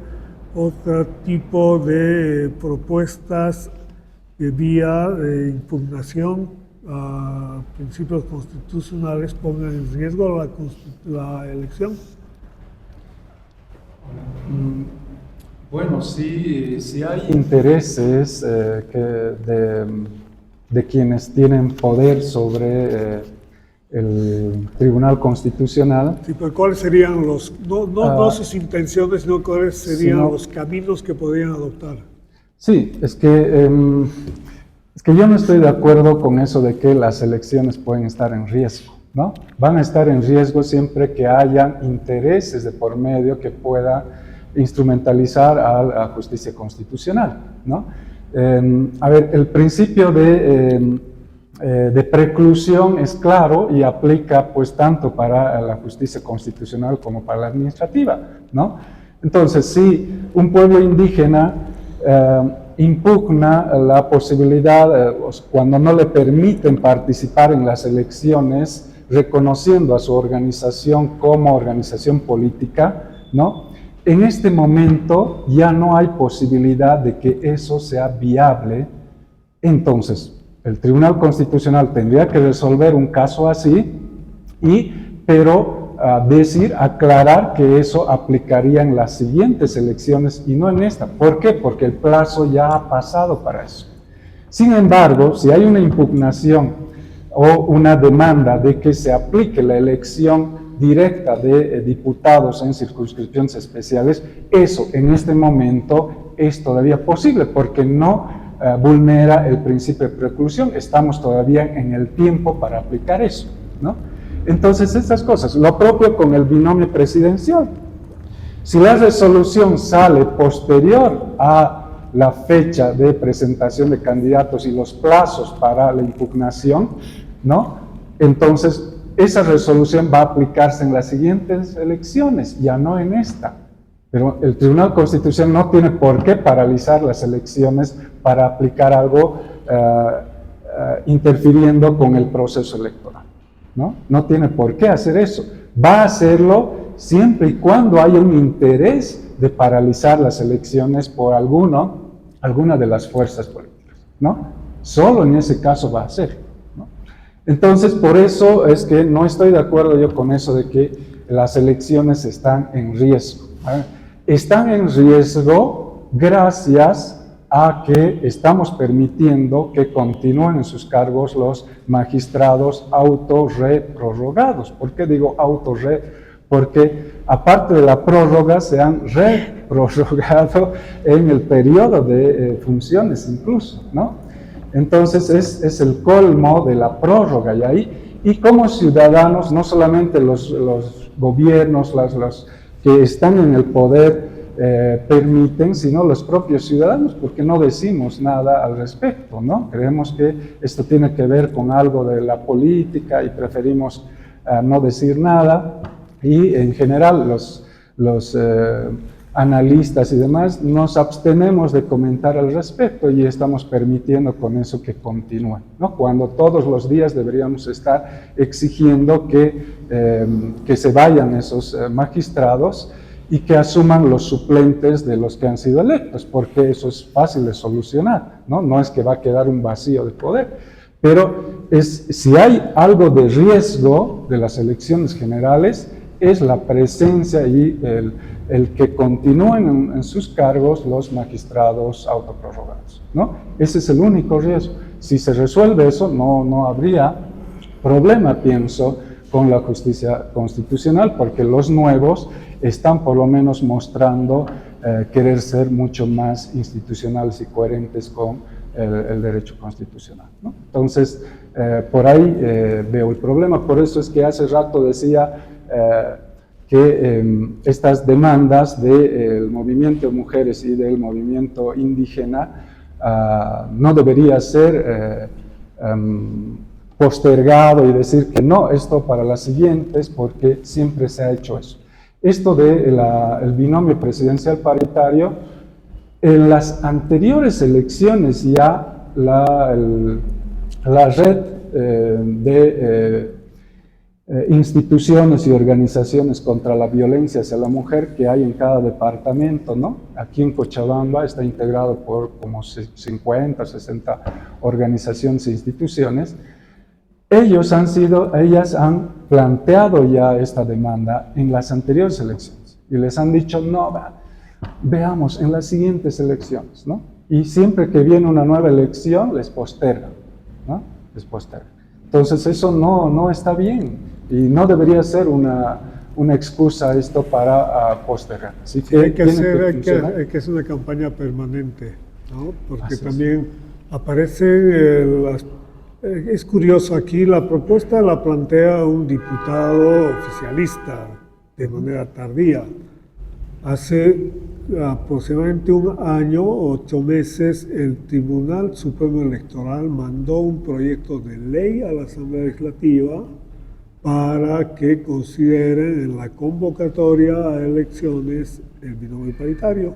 otro tipo de propuestas de vía de impugnación principios constitucionales pongan en riesgo la elección. Bueno, sí hay intereses de quienes tienen poder sobre el Tribunal Constitucional. Sí, pero ¿cuáles serían no sus intenciones, sino cuáles serían los caminos que podrían adoptar? Sí, es que yo no estoy de acuerdo con eso de que las elecciones pueden estar en riesgo, ¿no? Van a estar en riesgo siempre que hayan intereses de por medio que pueda instrumentalizar a la justicia constitucional, ¿no? A ver, el principio de preclusión es claro y aplica pues tanto para la justicia constitucional como para la administrativa, ¿no? Entonces, si un pueblo indígena impugna la posibilidad, cuando no le permiten participar en las elecciones, reconociendo a su organización como organización política, ¿no? En este momento ya no hay posibilidad de que eso sea viable. Entonces, el Tribunal Constitucional tendría que resolver un caso así, pero aclarar que eso aplicaría en las siguientes elecciones y no en esta. ¿Por qué? Porque el plazo ya ha pasado para eso. Sin embargo, si hay una impugnación o una demanda de que se aplique la elección directa de diputados en circunscripciones especiales, eso en este momento es todavía posible porque no vulnera el principio de preclusión, estamos todavía en el tiempo para aplicar eso, ¿no? Entonces, estas cosas, lo propio con el binomio presidencial. Si la resolución sale posterior a la fecha de presentación de candidatos y los plazos para la impugnación, ¿no? Entonces, esa resolución va a aplicarse en las siguientes elecciones, ya no en esta. Pero el Tribunal Constitucional no tiene por qué paralizar las elecciones para aplicar algo interfiriendo con el proceso electoral, ¿no? No tiene por qué hacer eso. Va a hacerlo siempre y cuando haya un interés de paralizar las elecciones por alguna de las fuerzas políticas, ¿no? Solo en ese caso va a hacerlo. Entonces, por eso es que no estoy de acuerdo yo con eso de que las elecciones están en riesgo. Están en riesgo gracias a que estamos permitiendo que continúen en sus cargos los magistrados autorreprorrogados. ¿Por qué digo autorre? Porque aparte de la prórroga se han reprorrogado en el periodo de funciones incluso, ¿no? Entonces es el colmo de la prórroga y como ciudadanos, no solamente los gobiernos, los que están en el poder permiten, sino los propios ciudadanos, porque no decimos nada al respecto, ¿no? Creemos que esto tiene que ver con algo de la política y preferimos no decir nada, y en general los analistas y demás, nos abstenemos de comentar al respecto y estamos permitiendo con eso que continúe, ¿no? Cuando todos los días deberíamos estar exigiendo que se vayan esos magistrados y que asuman los suplentes de los que han sido electos, porque eso es fácil de solucionar, ¿no? No es que va a quedar un vacío de poder, pero si hay algo de riesgo de las elecciones generales, es la presencia y el que continúen en sus cargos los magistrados autoprorrogados, ¿no? Ese es el único riesgo. Si se resuelve eso, no habría problema, pienso, con la justicia constitucional, porque los nuevos están por lo menos mostrando querer ser mucho más institucionales y coherentes con el derecho constitucional, ¿no? Entonces, por ahí veo el problema. Por eso es que hace rato decía que estas demandas del movimiento de mujeres y del movimiento indígena no debería ser postergado y decir que no, esto para las siguientes, porque siempre se ha hecho eso. Esto del binomio presidencial paritario, en las anteriores elecciones ya la red de instituciones y organizaciones contra la violencia hacia la mujer que hay en cada departamento, ¿no? Aquí en Cochabamba está integrado por como 50, 60 organizaciones e instituciones. ellas han planteado ya esta demanda en las anteriores elecciones y les han dicho, no, veamos en las siguientes elecciones, ¿no? Y siempre que viene una nueva elección, les postergan, ¿no? Les postergan. Entonces eso no está bien y no debería ser una excusa esto para postergar. Así que hay que hacer una campaña permanente, ¿no? Porque Así también aparecen es curioso, aquí la propuesta la plantea un diputado oficialista de manera tardía. Hace aproximadamente 1 año, 8 meses, el Tribunal Supremo Electoral mandó un proyecto de ley a la Asamblea Legislativa para que consideren en la convocatoria a elecciones el binomio paritario.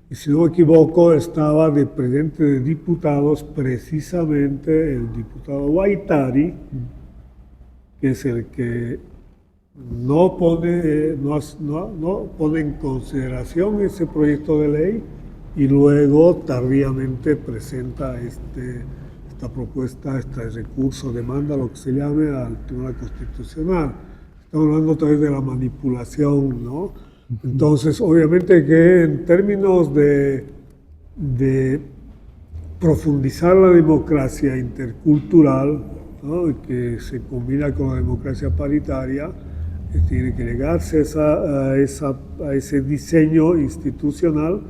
Y si no me equivoco, estaba de presidente de diputados precisamente el diputado Guaitari, que es el que no pone en consideración ese proyecto de ley y luego tardíamente presenta esta propuesta, este recurso, demanda, lo que se llame, al Tribunal Constitucional. Estamos hablando otra vez de la manipulación, ¿no? Entonces, obviamente que en términos de profundizar la democracia intercultural, ¿no?, que se combina con la democracia paritaria, tiene que llegarse a ese diseño institucional.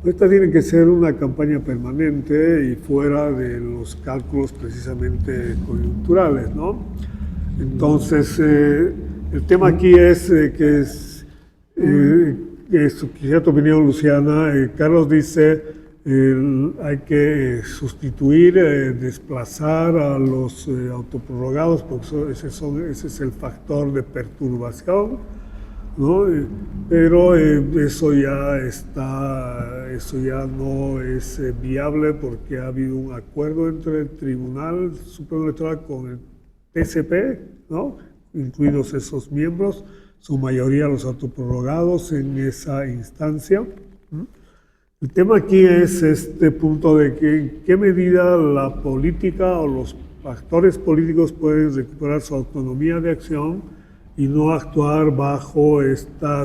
Esta tiene que ser una campaña permanente y fuera de los cálculos precisamente coyunturales, ¿no? Entonces, el tema aquí es quisiera tu opinión, Luciana. Carlos dice hay que sustituir, desplazar a los autoprorrogados, porque ese es el factor de perturbación, ¿no? Pero eso ya no es viable porque ha habido un acuerdo entre el Tribunal Supremo Electoral con el TCP, ¿no?, incluidos esos miembros, su mayoría los autoprorrogados en esa instancia. El tema aquí es este punto de que en qué medida la política o los actores políticos pueden recuperar su autonomía de acción y no actuar bajo esta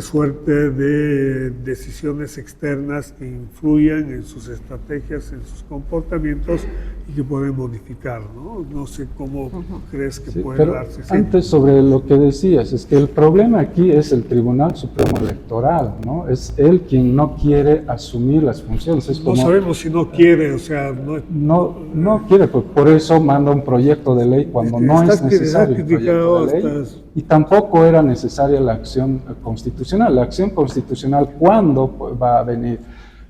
suerte de decisiones externas que influyen en sus estrategias, en sus comportamientos y que pueden modificar, ¿no? No sé cómo crees que puede darse. Antes, sobre lo que decías, es que el problema aquí es el Tribunal Supremo Electoral, ¿no? Es él quien no quiere asumir las funciones. Es no sabemos si no quiere, o sea... No quiere, pues por eso manda un proyecto de ley cuando no es necesario el proyecto de ley. Y tampoco era necesaria la acción constitucional. La acción constitucional, ¿cuándo va a venir?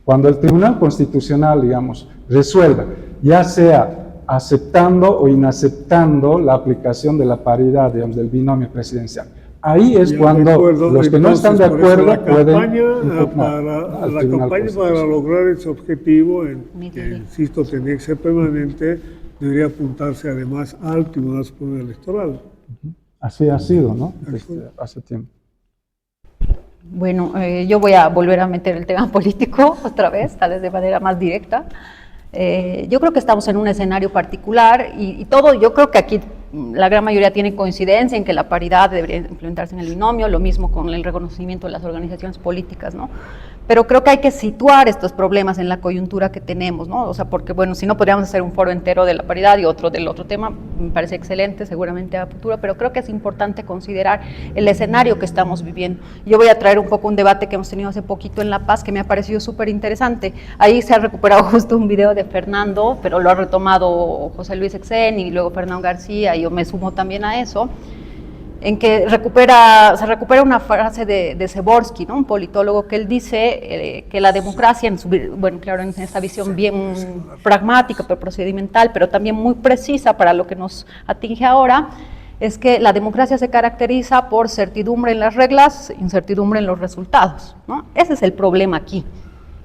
Cuando el Tribunal Constitucional, digamos, resuelva, ya sea aceptando o inaceptando la aplicación de la paridad, digamos, del binomio presidencial. Ahí es cuando los que no están de acuerdo pueden impugnar. La campaña para lograr ese objetivo, que insisto, tendría que ser permanente, debería apuntarse además al Tribunal Supremo Electoral. Así ha sido, ¿no? Hace tiempo. Bueno, yo voy a volver a meter el tema político otra vez, tal vez de manera más directa. Yo creo que estamos en un escenario particular y todo, yo creo que aquí la gran mayoría tiene coincidencia en que la paridad debería implementarse en el binomio, lo mismo con el reconocimiento de las organizaciones políticas, ¿no? Pero creo que hay que situar estos problemas en la coyuntura que tenemos, ¿no? O sea, porque, bueno, si no podríamos hacer un foro entero de la paridad y otro del otro tema, me parece excelente, seguramente a futuro, pero creo que es importante considerar el escenario que estamos viviendo. Yo voy a traer un poco un debate que hemos tenido hace poquito en La Paz, que me ha parecido súper interesante. Ahí se ha recuperado justo un video de Fernando, pero lo ha retomado José Luis Exen y luego Fernando García, y yo me sumo también a eso, en que se recupera una frase de Seborski, ¿no?, un politólogo, que él dice que la democracia, bueno, claro, en esta visión bien pragmática, pero procedimental, pero también muy precisa para lo que nos atinge ahora, es que la democracia se caracteriza por certidumbre en las reglas, incertidumbre en los resultados, ¿no? Ese es el problema aquí.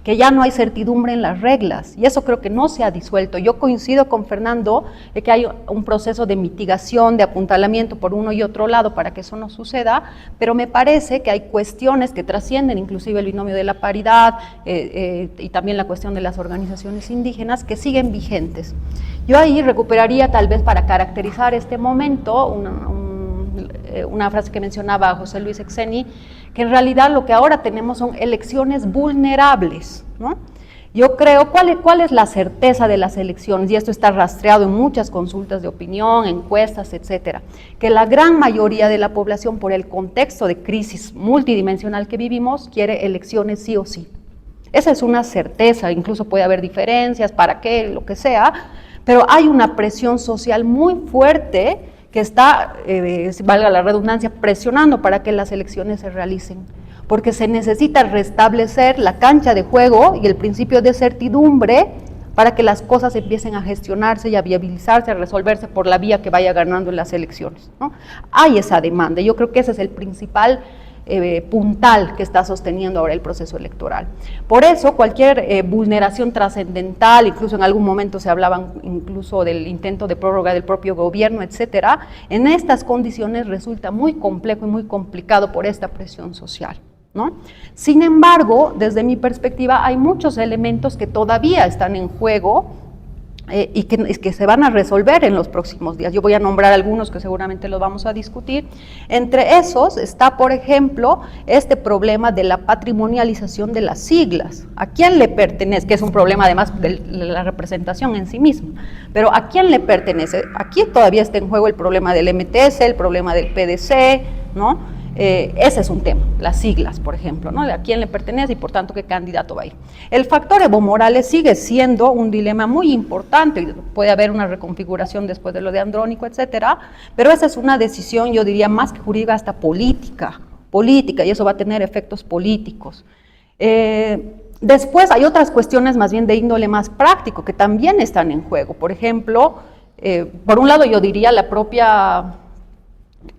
que ya no hay certidumbre en las reglas, y eso creo que no se ha disuelto. Yo coincido con Fernando de que hay un proceso de mitigación, de apuntalamiento por uno y otro lado para que eso no suceda, pero me parece que hay cuestiones que trascienden inclusive el binomio de la paridad y también la cuestión de las organizaciones indígenas que siguen vigentes. Yo ahí recuperaría tal vez para caracterizar este momento una frase que mencionaba José Luis Exeni, que en realidad lo que ahora tenemos son elecciones vulnerables, ¿no? Yo creo, ¿cuál es la certeza de las elecciones? Y esto está rastreado en muchas consultas de opinión, encuestas, etcétera, que la gran mayoría de la población, por el contexto de crisis multidimensional que vivimos, quiere elecciones sí o sí. Esa es una certeza, incluso puede haber diferencias, para qué, lo que sea, pero hay una presión social muy fuerte que está, valga la redundancia, presionando para que las elecciones se realicen, porque se necesita restablecer la cancha de juego y el principio de certidumbre para que las cosas empiecen a gestionarse y a viabilizarse, a resolverse por la vía que vaya ganando en las elecciones, ¿no? Hay esa demanda, yo creo que ese es el principal puntal que está sosteniendo ahora el proceso electoral. Por eso cualquier vulneración trascendental, incluso en algún momento se hablaba incluso del intento de prórroga del propio gobierno, etcétera, en estas condiciones resulta muy complejo y muy complicado por esta presión social, ¿no? Sin embargo, desde mi perspectiva, hay muchos elementos que todavía están en juego y que se van a resolver en los próximos días. Yo voy a nombrar algunos que seguramente los vamos a discutir. Entre esos está, por ejemplo, este problema de la patrimonialización de las siglas. ¿A quién le pertenece? Que es un problema además de la representación en sí misma. Pero ¿a quién le pertenece? Aquí todavía está en juego el problema del MTS, el problema del PDC, ¿no? Ese es un tema, las siglas, por ejemplo, ¿no? A quién le pertenece y por tanto qué candidato va a ir. El factor Evo Morales sigue siendo un dilema muy importante, puede haber una reconfiguración después de lo de Andrónico, etcétera, pero esa es una decisión, yo diría, más que jurídica, hasta política, y eso va a tener efectos políticos. Después hay otras cuestiones más bien de índole más práctico que también están en juego. Por ejemplo, por un lado yo diría la propia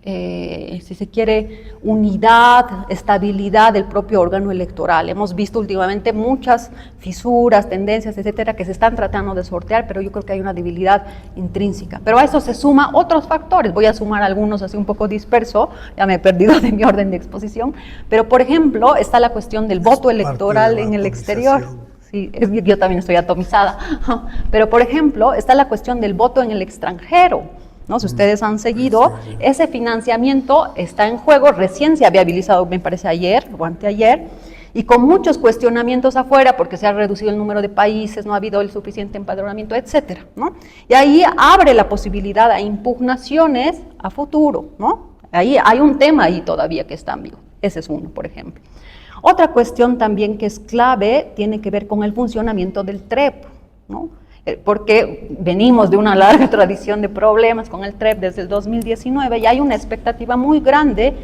si se quiere, unidad, estabilidad del propio órgano electoral. Hemos visto últimamente muchas fisuras, tendencias, etcétera, que se están tratando de sortear, pero yo creo que hay una debilidad intrínseca. Pero a eso se suma otros factores, voy a sumar algunos así un poco disperso, ya me he perdido de mi orden de exposición, pero por ejemplo está la cuestión del voto electoral en el exterior. Sí, yo también estoy atomizada, pero por ejemplo está la cuestión del voto en el extranjero, ¿no? Si ustedes han seguido, ese financiamiento está en juego, recién se ha viabilizado, me parece ayer o anteayer, y con muchos cuestionamientos afuera, porque se ha reducido el número de países, no ha habido el suficiente empadronamiento, etcétera, ¿no? Y ahí abre la posibilidad a impugnaciones a futuro, ¿no? Ahí hay un tema ahí todavía que está en vivo, ese es uno, por ejemplo. Otra cuestión también que es clave tiene que ver con el funcionamiento del TREP, ¿no? Porque venimos de una larga tradición de problemas con el TREP desde el 2019 y hay una expectativa muy grande,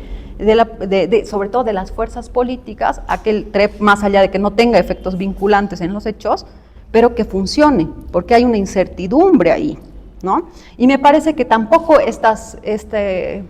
sobre todo de las fuerzas políticas, a que el TREP, más allá de que no tenga efectos vinculantes en los hechos, pero que funcione, porque hay una incertidumbre ahí, ¿no? Y me parece que tampoco este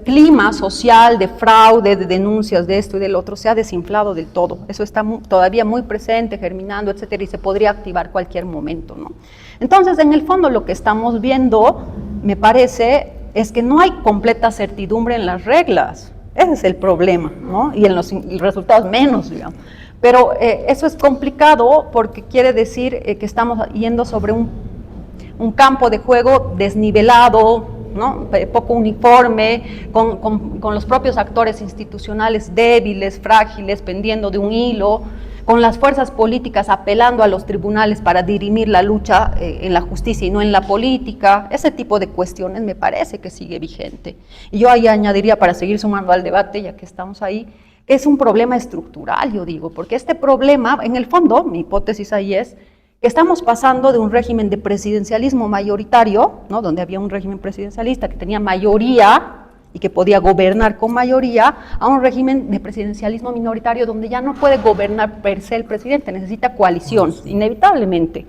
clima social de fraude, de denuncias de esto y del otro se ha desinflado del todo. Eso está todavía muy presente, germinando, etcétera, y se podría activar cualquier momento, ¿no? Entonces, en el fondo, lo que estamos viendo, me parece, es que no hay completa certidumbre en las reglas. Ese es el problema, ¿no? Y en los resultados menos, digamos. Pero eso es complicado porque quiere decir que estamos yendo sobre un campo de juego desnivelado, ¿no? Poco uniforme, con los propios actores institucionales débiles, frágiles, pendiendo de un hilo, con las fuerzas políticas apelando a los tribunales para dirimir la lucha en la justicia y no en la política. Ese tipo de cuestiones me parece que sigue vigente. Y yo ahí añadiría, para seguir sumando al debate, ya que estamos ahí, que es un problema estructural, yo digo, porque este problema, en el fondo, mi hipótesis ahí es, estamos pasando de un régimen de presidencialismo mayoritario, ¿no? Donde había un régimen presidencialista que tenía mayoría y que podía gobernar con mayoría, a un régimen de presidencialismo minoritario donde ya no puede gobernar per se el presidente, necesita coalición, inevitablemente.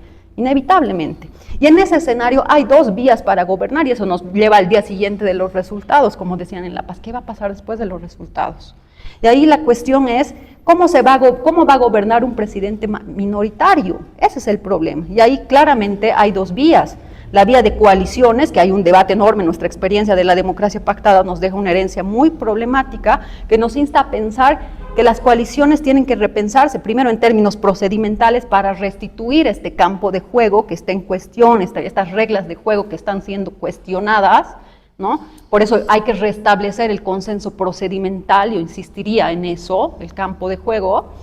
Y en ese escenario hay dos vías para gobernar y eso nos lleva al día siguiente de los resultados, como decían en La Paz. ¿Qué va a pasar después de los resultados? Y ahí la cuestión es ¿Cómo va a gobernar un presidente minoritario? Ese es el problema. Y ahí claramente hay dos vías. La vía de coaliciones, que hay un debate enorme, nuestra experiencia de la democracia pactada nos deja una herencia muy problemática, que nos insta a pensar que las coaliciones tienen que repensarse, primero en términos procedimentales, para restituir este campo de juego que está en cuestión, estas reglas de juego que están siendo cuestionadas, ¿no? Por eso hay que restablecer el consenso procedimental, yo insistiría en eso, el campo de juego.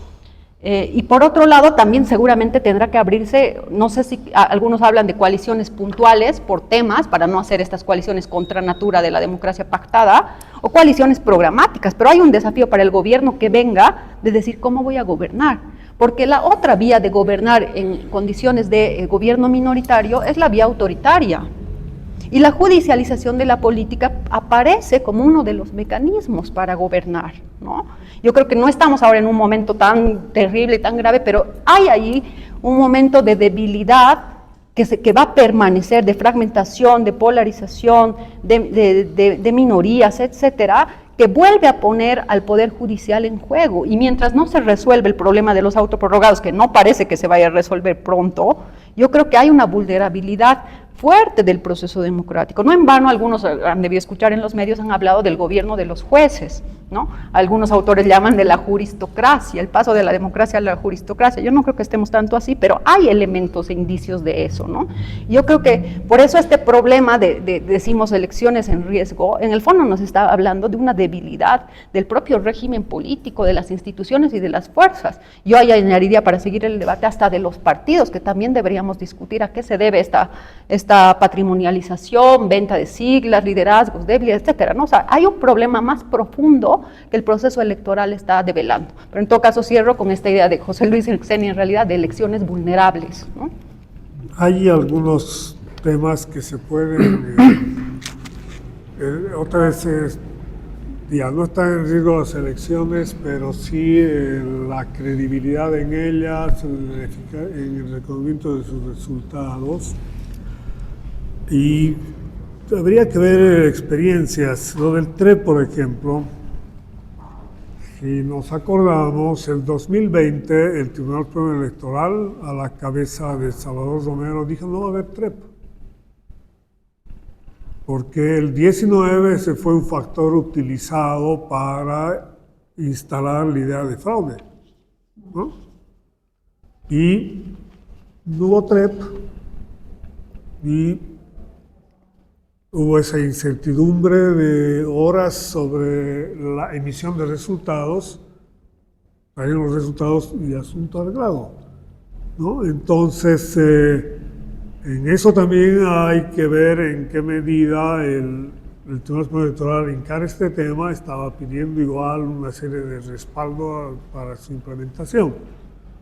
Y por otro lado, también seguramente tendrá que abrirse, no sé si algunos hablan de coaliciones puntuales por temas, para no hacer estas coaliciones contra natura de la democracia pactada, o coaliciones programáticas, pero hay un desafío para el gobierno que venga de decir cómo voy a gobernar, porque la otra vía de gobernar en condiciones de gobierno minoritario es la vía autoritaria. Y la judicialización de la política aparece como uno de los mecanismos para gobernar, ¿no? Yo creo que no estamos ahora en un momento tan terrible, tan grave, pero hay ahí un momento de debilidad que va a permanecer, de fragmentación, de polarización, de minorías, etcétera, que vuelve a poner al Poder Judicial en juego. Y mientras no se resuelve el problema de los autoprorrogados, que no parece que se vaya a resolver pronto, yo creo que hay una vulnerabilidad fuerte del proceso democrático. No en vano algunos, han debido escuchar en los medios, han hablado del gobierno de los jueces, ¿no? Algunos autores llaman de la juristocracia, el paso de la democracia a la juristocracia. Yo no creo que estemos tanto así, pero hay elementos e indicios de eso, ¿no? Yo creo que por eso este problema decimos elecciones en riesgo, en el fondo nos está hablando de una debilidad del propio régimen político, de las instituciones y de las fuerzas. Yo ahí añadiría, para seguir el debate, hasta de los partidos, que también deberíamos discutir a qué se debe esta patrimonialización, venta de siglas, liderazgos débiles, etcétera, ¿no? O sea, hay un problema más profundo que el proceso electoral está develando. Pero en todo caso cierro con esta idea de José Luis Xenia, en realidad, de elecciones vulnerables, ¿no? Hay algunos temas que se pueden, otra vez, ya no están en riesgo las elecciones, pero sí la credibilidad en ellas, en el reconocimiento de sus resultados. Y habría que ver experiencias. Lo del TREP, por ejemplo, si nos acordamos, el 2020 el Tribunal Supremo Electoral, a la cabeza de Salvador Romero, dijo no va a haber TREP. Porque el 19 ese fue un factor utilizado para instalar la idea de fraude, ¿no? Y no hubo TREP y hubo esa incertidumbre de horas sobre la emisión de resultados, salieron los resultados y asunto arreglado, ¿no? Entonces, en eso también hay que ver en qué medida el Tribunal Supremo Electoral encara este tema, estaba pidiendo igual una serie de respaldo para su implementación.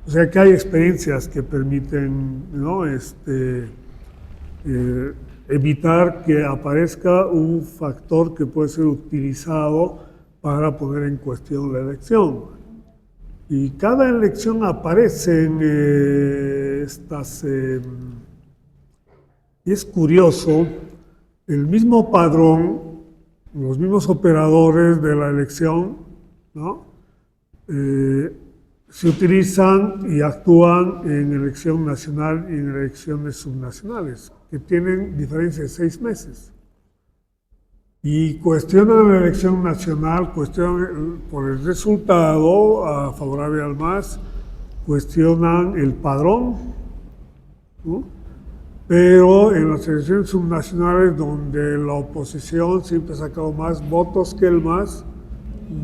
O sea que hay experiencias que permiten, ¿no?, evitar que aparezca un factor que puede ser utilizado para poner en cuestión la elección. Y cada elección aparecen estas... y es curioso, el mismo padrón, los mismos operadores de la elección, ¿no?, se utilizan y actúan en elección nacional y en elecciones subnacionales, que tienen diferencia de 6 meses. Y cuestionan la elección nacional, cuestionan por el resultado favorable al MAS, cuestionan el padrón, ¿no? Pero en las elecciones subnacionales, donde la oposición siempre ha sacado más votos que el MAS,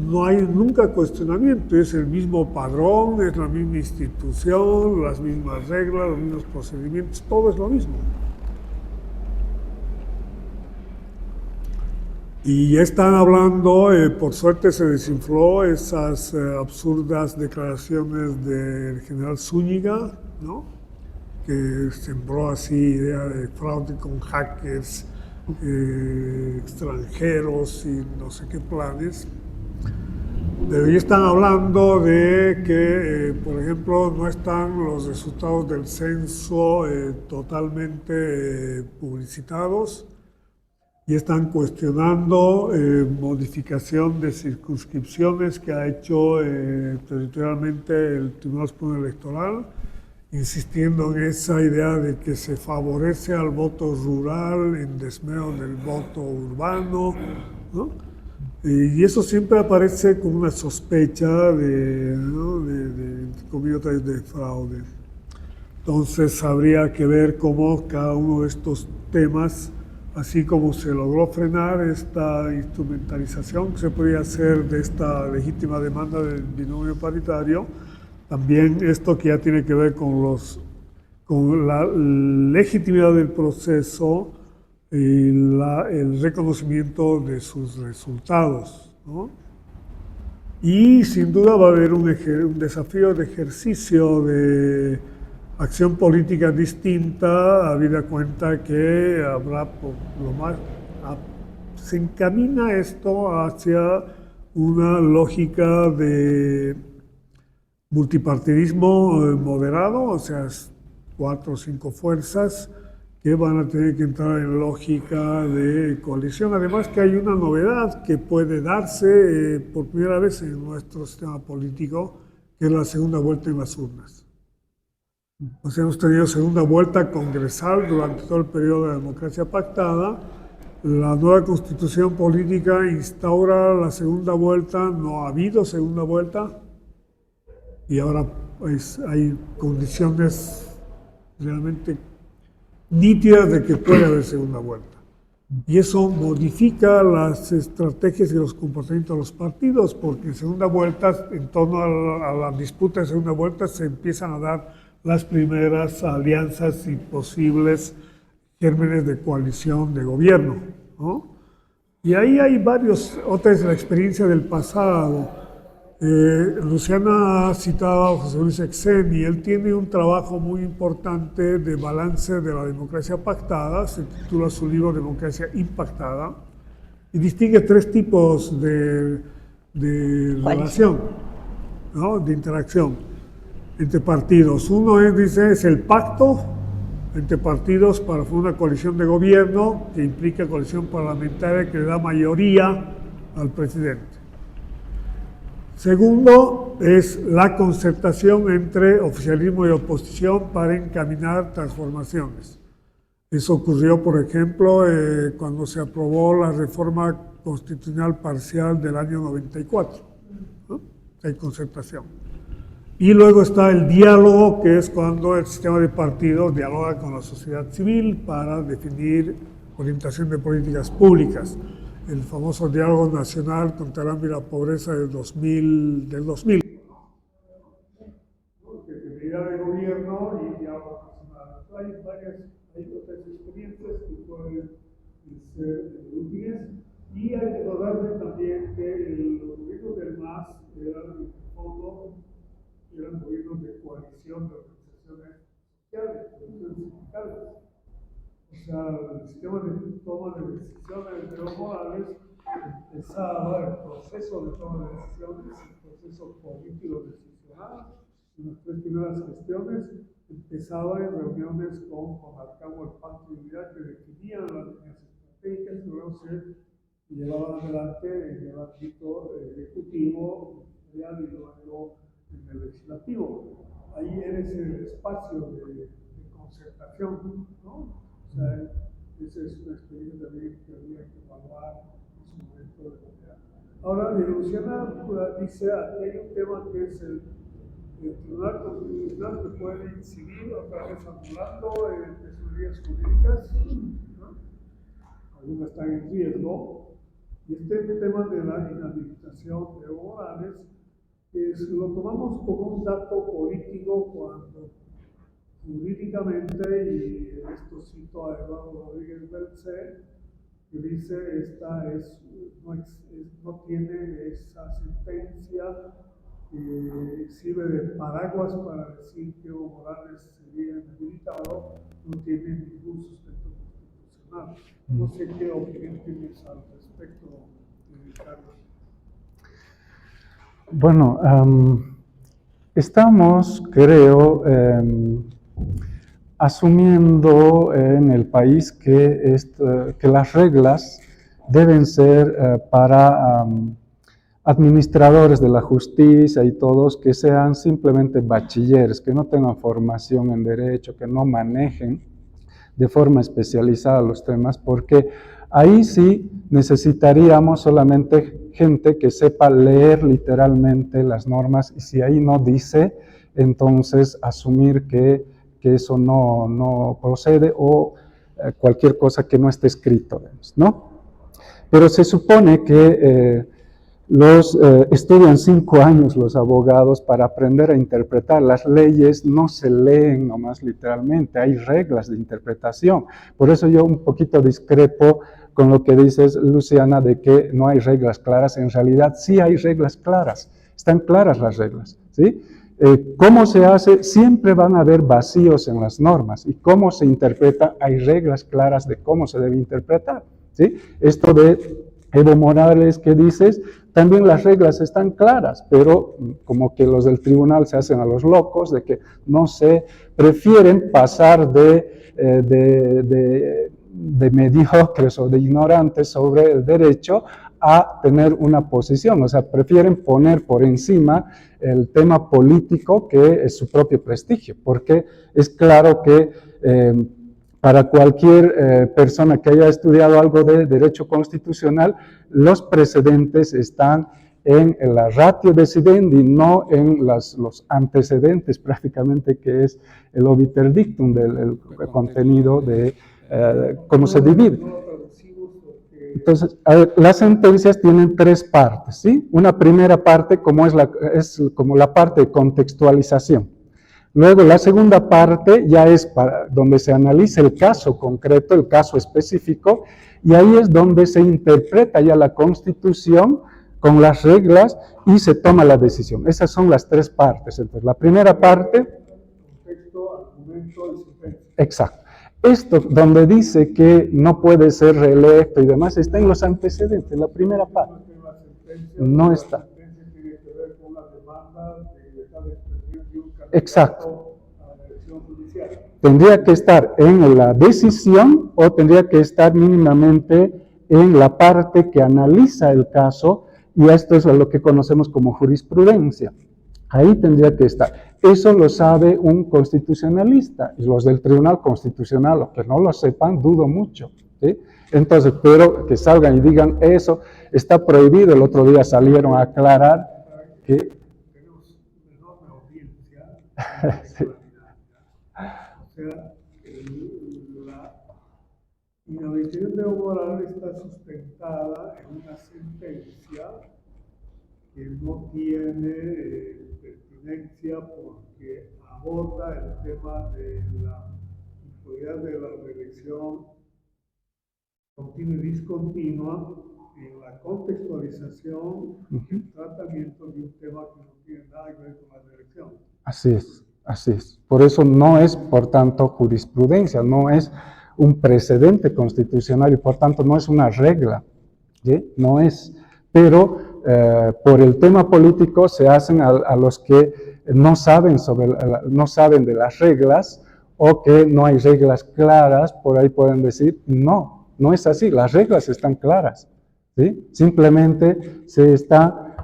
no hay nunca cuestionamiento, es el mismo padrón, es la misma institución, las mismas reglas, los mismos procedimientos, todo es lo mismo. Y ya están hablando, por suerte se desinfló esas absurdas declaraciones del general Zúñiga, ¿no?, que sembró así idea de fraude con hackers extranjeros y no sé qué planes. Pero ya están hablando de que, por ejemplo, no están los resultados del censo totalmente publicitados y están cuestionando modificación de circunscripciones que ha hecho territorialmente el Tribunal Supremo Electoral, insistiendo en esa idea de que se favorece al voto rural en desmedro del voto urbano, ¿no? Y eso siempre aparece como una sospecha ¿no? de fraude. Entonces habría que ver cómo cada uno de estos temas, así como se logró frenar esta instrumentalización que se podía hacer de esta legítima demanda del binomio paritario, también esto que ya tiene que ver con la legitimidad del proceso y el reconocimiento de sus resultados, ¿no? Y sin duda va a haber un desafío de ejercicio de acción política distinta, habida cuenta que habrá se encamina esto hacia una lógica de multipartidismo moderado, o sea, 4 o 5 fuerzas que van a tener que entrar en lógica de coalición. Además que hay una novedad que puede darse por primera vez en nuestro sistema político, que es la segunda vuelta en las urnas. O sea, hemos tenido segunda vuelta congresal durante todo el periodo de la democracia pactada. La nueva constitución política instaura la segunda vuelta, no ha habido segunda vuelta, y ahora pues, hay condiciones realmente nítidas de que puede haber segunda vuelta. Y eso modifica las estrategias y los comportamientos de los partidos, porque en segunda vuelta, en torno a la disputa de segunda vuelta, se empiezan a dar las primeras alianzas y posibles gérmenes de coalición de gobierno, ¿no? Y ahí hay otra es la experiencia del pasado. Luciana ha citado a José Luis Exen y él tiene un trabajo muy importante de balance de la democracia pactada, se titula su libro Democracia Impactada, y distingue 3 tipos de relación, ¿no? De interacción entre partidos. Uno es el pacto entre partidos para formar una coalición de gobierno que implica coalición parlamentaria que le da mayoría al presidente. Segundo, es la concertación entre oficialismo y oposición para encaminar transformaciones. Eso ocurrió, por ejemplo, cuando se aprobó la reforma constitucional parcial del año 94, ¿no? Hay concertación. Y luego está el diálogo, que es cuando el sistema de partidos dialoga con la sociedad civil para definir orientación de políticas públicas. El famoso diálogo nacional contra el hambre y la pobreza del 2000. Efectividad de gobierno y diálogo nacional. Hay otras experiencias que pueden ser útiles. Y hay que recordarse también que los gobiernos del MAS eran, en el fondo, eran gobiernos de coalición de organizaciones sociales, sindicales. O sea, el sistema de toma de decisiones de Evo Morales empezaba el proceso de toma de decisiones, el proceso político decisional. En las 3 primeras gestiones empezaba en reuniones con Arcamo el Pacto de Unidad que definían las líneas estratégicas y luego se llevaban adelante en el ámbito ejecutivo, ministerial y luego en el legislativo. Ahí eres el espacio de concertación, ¿no? O sea, esa es una experiencia también que habría que evaluar en su momento de manera. Ahora, Luciana dice, aquí hay un tema que es el Tribunal Constitucional que puede incidir otra vez anulando tesorerías jurídicas, ¿no? Algunas están en riesgo, y este tema de la inhabilitación de Evo Morales lo tomamos como un dato político cuando jurídicamente, y en esto cito a Eduardo Rodríguez Belcé, que dice no tiene esa sentencia que sirve de paraguas para decir que Evo Morales sería inhabilitado, no tiene ningún sustento constitucional. No sé qué opinión tienes al respecto, Carlos. Bueno, estamos, creo, asumiendo en el país que las reglas deben ser para administradores de la justicia y todos que sean simplemente bachilleres, que no tengan formación en derecho, que no manejen de forma especializada los temas, porque ahí sí necesitaríamos solamente gente que sepa leer literalmente las normas, y si ahí no dice, entonces asumir que eso no procede, o cualquier cosa que no esté escrito, ¿no? Pero se supone que estudian 5 años los abogados para aprender a interpretar. Las leyes no se leen nomás literalmente, hay reglas de interpretación. Por eso yo un poquito discrepo con lo que dices, Luciana, de que no hay reglas claras. En realidad sí hay reglas claras, están claras las reglas, ¿sí? ¿Cómo se hace? Siempre van a haber vacíos en las normas. ¿Y cómo se interpreta? Hay reglas claras de cómo se debe interpretar, ¿sí? Esto de Evo Morales, ¿qué dices? También las reglas están claras, pero como que los del tribunal se hacen a los locos, de que no se prefieren pasar de mediocres o de ignorantes sobre el derecho a tener una posición, o sea, prefieren poner por encima el tema político, que es su propio prestigio, porque es claro que para cualquier persona que haya estudiado algo de derecho constitucional, los precedentes están en la ratio decidendi, no en los antecedentes prácticamente, que es el obiter dictum del contenido de cómo se divide. Entonces, las sentencias tienen 3 partes, ¿sí? Una primera parte es como la parte de contextualización. Luego la segunda parte ya es donde se analiza el caso concreto, el caso específico, y ahí es donde se interpreta ya la Constitución con las reglas y se toma la decisión. Esas son las 3 partes. Entonces, la primera parte... Contexto, argumento y sentencia. Exacto. Esto donde dice que no puede ser reelecto y demás, está en los antecedentes, la primera parte. No está. Exacto. Tendría que estar en la decisión o tendría que estar mínimamente en la parte que analiza el caso, y esto es lo que conocemos como jurisprudencia. Ahí tendría que estar. Eso lo sabe un constitucionalista, y los del Tribunal Constitucional, los que no lo sepan, dudo mucho, ¿sí? Entonces, pero que salgan y digan eso está prohibido. El otro día salieron a aclarar que... Sí. O sea, la inhabilitación de Evo Morales está sustentada en una sentencia que no tiene pertinencia, porque aborda el tema de la impunidad de la reelección continua y discontinua en la contextualización y el tratamiento de un tema que no tiene nada que ver con la reelección. Así es, así es. Por eso no es, por tanto, jurisprudencia, no es un precedente constitucional y por tanto no es una regla, ¿sí? No es, pero por el tema político se hacen a los que no saben de las reglas, o que no hay reglas claras. Por ahí pueden decir, no es así, las reglas están claras, ¿sí? Simplemente se está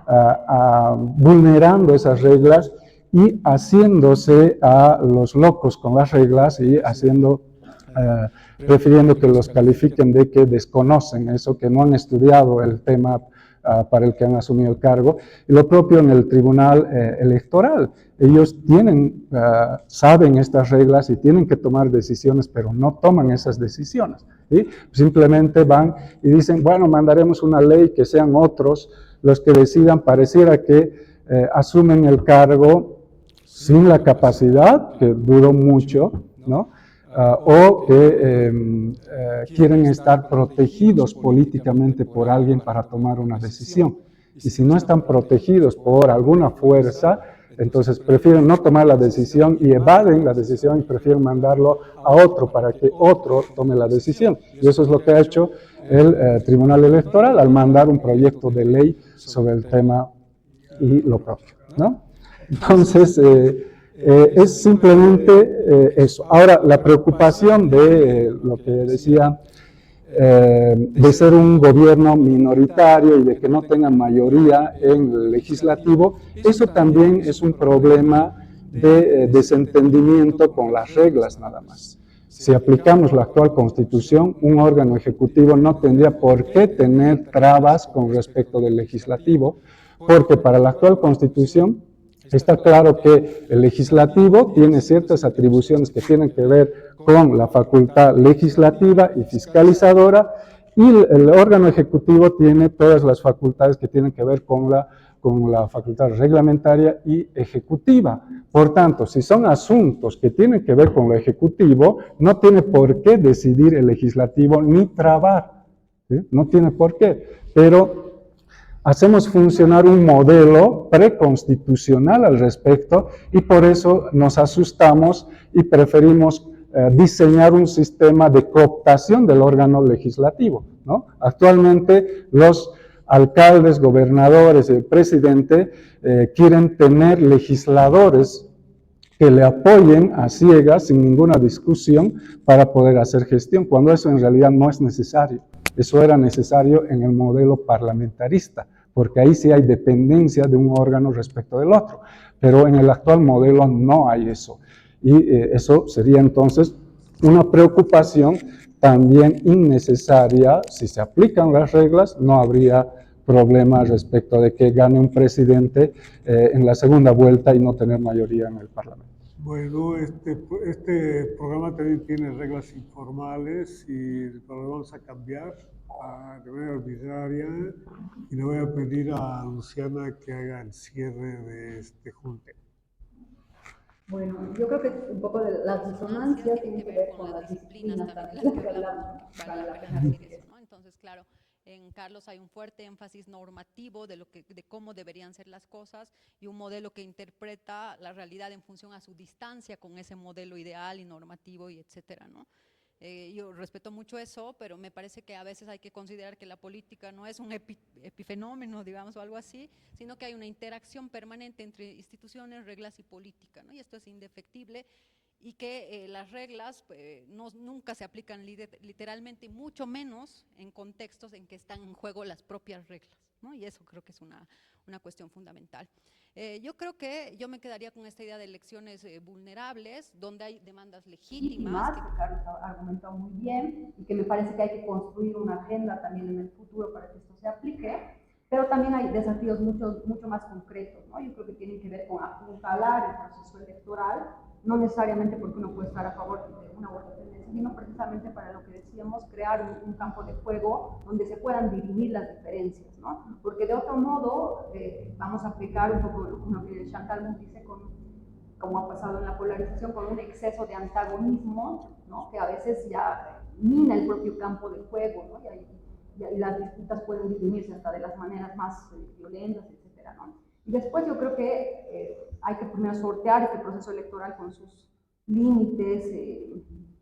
vulnerando esas reglas y haciéndose a los locos con las reglas y prefiriendo que los califiquen de que desconocen eso, que no han estudiado el tema para el que han asumido el cargo. Y lo propio en el Tribunal Electoral. Ellos saben estas reglas y tienen que tomar decisiones, pero no toman esas decisiones, ¿sí? Simplemente van y dicen, bueno, mandaremos una ley, que sean otros los que decidan. Pareciera que asumen el cargo sin la capacidad, que duró mucho, ¿no? O que quieren estar protegidos políticamente por alguien para tomar una decisión. Y si no están protegidos por alguna fuerza, entonces prefieren no tomar la decisión y evaden la decisión y prefieren mandarlo a otro para que otro tome la decisión. Y eso es lo que ha hecho el Tribunal Electoral al mandar un proyecto de ley sobre el tema y lo propio, ¿no? Entonces, Es simplemente eso. Ahora, la preocupación de lo que decía, de ser un gobierno minoritario y de que no tengan mayoría en el legislativo, eso también es un problema de desentendimiento con las reglas nada más. Si aplicamos la actual Constitución, un órgano ejecutivo no tendría por qué tener trabas con respecto del legislativo, porque para la actual Constitución está claro que el legislativo tiene ciertas atribuciones que tienen que ver con la facultad legislativa y fiscalizadora, y el órgano ejecutivo tiene todas las facultades que tienen que ver con la facultad reglamentaria y ejecutiva. Por tanto, si son asuntos que tienen que ver con lo ejecutivo, no tiene por qué decidir el legislativo ni trabar, ¿sí? No tiene por qué, pero hacemos funcionar un modelo preconstitucional al respecto y por eso nos asustamos y preferimos diseñar un sistema de cooptación del órgano legislativo, ¿no? Actualmente los alcaldes, gobernadores y el presidente quieren tener legisladores que le apoyen a ciegas, sin ninguna discusión, para poder hacer gestión, cuando eso en realidad no es necesario. Eso era necesario en el modelo parlamentarista, porque ahí sí hay dependencia de un órgano respecto del otro, pero en el actual modelo no hay eso. Y eso sería entonces una preocupación también innecesaria. Si se aplican las reglas, no habría problema respecto de que gane un presidente en la segunda vuelta y no tener mayoría en el Parlamento. Bueno, este programa también tiene reglas informales y lo vamos a cambiar de manera arbitraria y le voy a pedir a Luciana que haga el cierre de este junte. Bueno, yo creo que un poco de las disonancias tienen que ver con las disciplinas también, las que hablamos, vale la pena decir eso, ¿no? Entonces, claro, en Carlos hay un fuerte énfasis normativo de cómo deberían ser las cosas y un modelo que interpreta la realidad en función a su distancia con ese modelo ideal y normativo y etcétera, ¿no? Yo respeto mucho eso, pero me parece que a veces hay que considerar que la política no es un epifenómeno, digamos, o algo así, sino que hay una interacción permanente entre instituciones, reglas y política, ¿no? Y esto es indefectible y que las reglas nunca se aplican literalmente, y mucho menos en contextos en que están en juego las propias reglas, ¿no? Y eso creo que es una cuestión fundamental. Yo creo que yo me quedaría con esta idea de elecciones vulnerables, donde hay demandas legítimas. Que Carlos ha argumentado muy bien y que me parece que hay que construir una agenda también en el futuro para que esto se aplique, pero también hay desafíos mucho más concretos, ¿no? Yo creo que tienen que ver con apuntalar el proceso electoral, no necesariamente porque uno puede estar a favor de una u otra tendencia, sino precisamente para lo que decíamos, crear un campo de juego donde se puedan dirimir las diferencias, ¿no? Porque de otro modo vamos a aplicar un poco lo que Chantal Mouffe dice, como ha pasado en la polarización, con un exceso de antagonismo, ¿no? Que a veces ya mina el propio campo de juego, ¿no? Y las disputas pueden dirimirse hasta de las maneras más violentas, etcétera, ¿no? Y después yo creo que hay que primero sortear este proceso electoral con sus límites,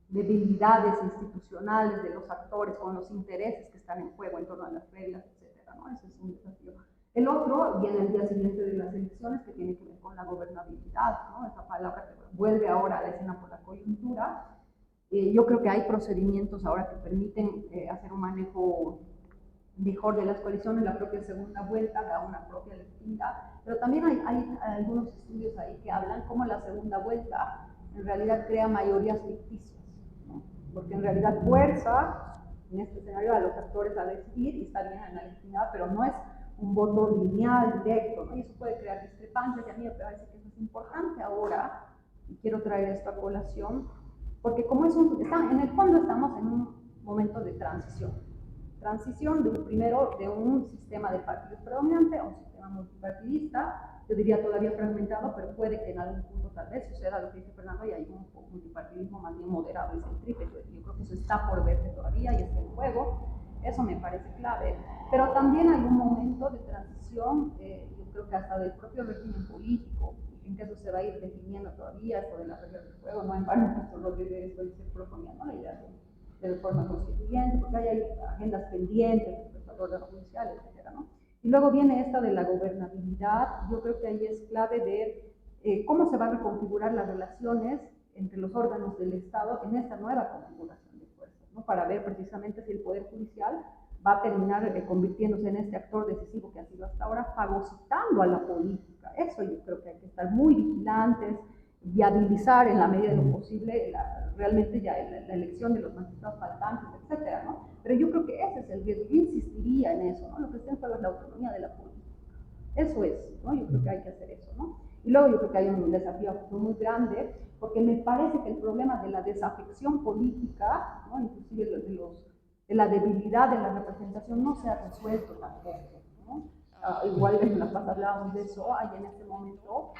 debilidades institucionales de los actores, con los intereses que están en juego en torno a las reglas, etcétera, ¿no? Ese es un desafío. El otro viene el día siguiente de las elecciones, que tiene que ver con la gobernabilidad, ¿no? Esa palabra que vuelve ahora a la escena por la coyuntura. Yo creo que hay procedimientos ahora que permiten hacer un manejo mejor de las coaliciones. La propia segunda vuelta da una propia lectura, pero también hay algunos estudios ahí que hablan cómo la segunda vuelta en realidad crea mayorías ficticias, ¿no? Porque en realidad fuerza en este escenario a los actores a decidir y está bien en la legitimidad, pero no es un voto lineal, directo, ¿no? Y eso puede crear discrepancias, y a mí me parece que eso es importante ahora, y quiero traer esto a colación, porque como en el fondo estamos en un momento de transición primero de un sistema de partidos predominante a un sistema multipartidista, yo diría todavía fragmentado, pero puede que en algún punto tal vez suceda lo que dice Fernando y hay un multipartidismo más bien moderado y centrífugo. Yo creo que eso está por verse todavía y está en juego, eso me parece clave, pero también hay un momento de transición, yo creo que hasta del propio régimen político, en que eso se va a ir definiendo todavía, esto de las reglas del juego, no en vano Pastor Rodríguez hoy se proponía, ¿no? La idea de reforma constituyente, porque hay agendas pendientes respecto al orden judicial, etcétera, ¿no? Y luego viene esta de la gobernabilidad. Yo creo que ahí es clave ver cómo se van a reconfigurar las relaciones entre los órganos del Estado en esta nueva configuración de fuerzas, ¿no? Para ver precisamente si el Poder Judicial va a terminar convirtiéndose en este actor decisivo que ha sido hasta ahora, fagocitando a la política. Eso yo creo que hay que estar muy vigilantes, viabilizar en la medida de lo posible realmente ya la elección de los magistrados faltantes, etcétera, ¿no? Pero yo creo que ese es el riesgo. Yo insistiría en eso, ¿no? Lo que está en juego es la autonomía de la política. Eso es, ¿no? Yo creo que hay que hacer eso, ¿no? Y luego yo creo que hay un desafío muy grande, porque me parece que el problema de la desafección política, ¿no? Inclusive de la debilidad de la representación, no se ha resuelto tampoco, ¿no? Igual en la pasada hablábamos de eso, hay en este momento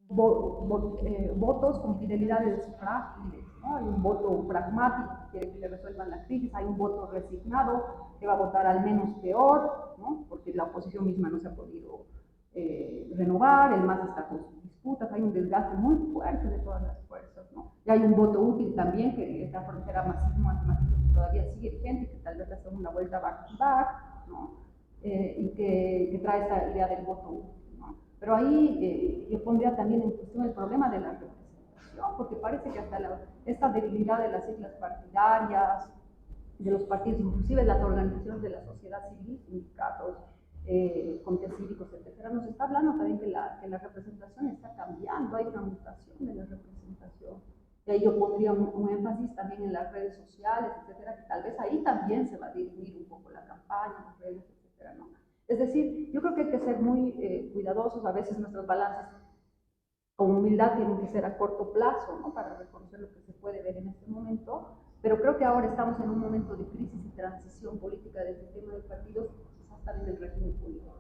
votos con fidelidades frágiles, ¿no? Hay un voto pragmático que quiere que le resuelvan la crisis, hay un voto resignado que va a votar al menos peor, ¿no? Porque la oposición misma no se ha podido renovar, el MAS está con sus disputas, hay un desgaste muy fuerte de todas las fuerzas, ¿no? Y hay un voto útil también que esta frontera marxismo matemático todavía sigue vigente y que tal vez la segunda vuelta va a back, ¿no? Y que trae esta idea del voto útil, ¿no? Pero ahí yo pondría también en cuestión el problema de la representación, porque parece que hasta esta debilidad de las siglas partidarias, de los partidos, inclusive las organizaciones de la sociedad civil, sindicatos, comités cívicos, etcétera, nos está hablando también que la representación está cambiando, hay una mutación de la representación. Y ahí yo pondría un énfasis también en las redes sociales, etcétera, que tal vez ahí también se va a dirimir un poco la campaña, las redes, etcétera, ¿no? Es decir, yo creo que hay que ser muy cuidadosos, a veces nuestros balances con humildad tienen que ser a corto plazo, ¿no? Para reconocer lo que se puede ver en este momento, pero creo que ahora estamos en un momento de crisis y transición política del sistema de partidos, quizás también del régimen político.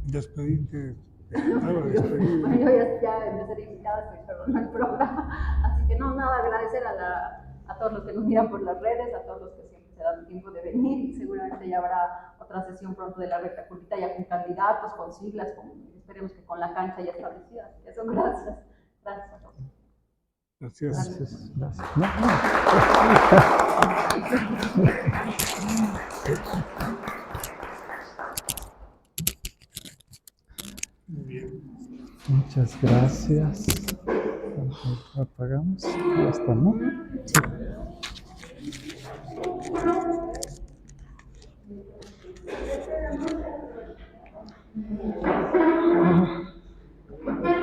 Despedirte. Bueno, yo ya empecé invitada, pero no el programa, así que no, nada, agradecer a todos los que nos miran por las redes, a todos los que siempre se dan tiempo de venir, y seguramente ya habrá otra sesión pronto de la recta curvita, ya con candidatos, con siglas, esperemos que con la cancha ya establecida. Eso, gracias. Gracias a todos. Gracias. Bien. Muchas gracias. Apagamos. Ya está, ¿no? Sí.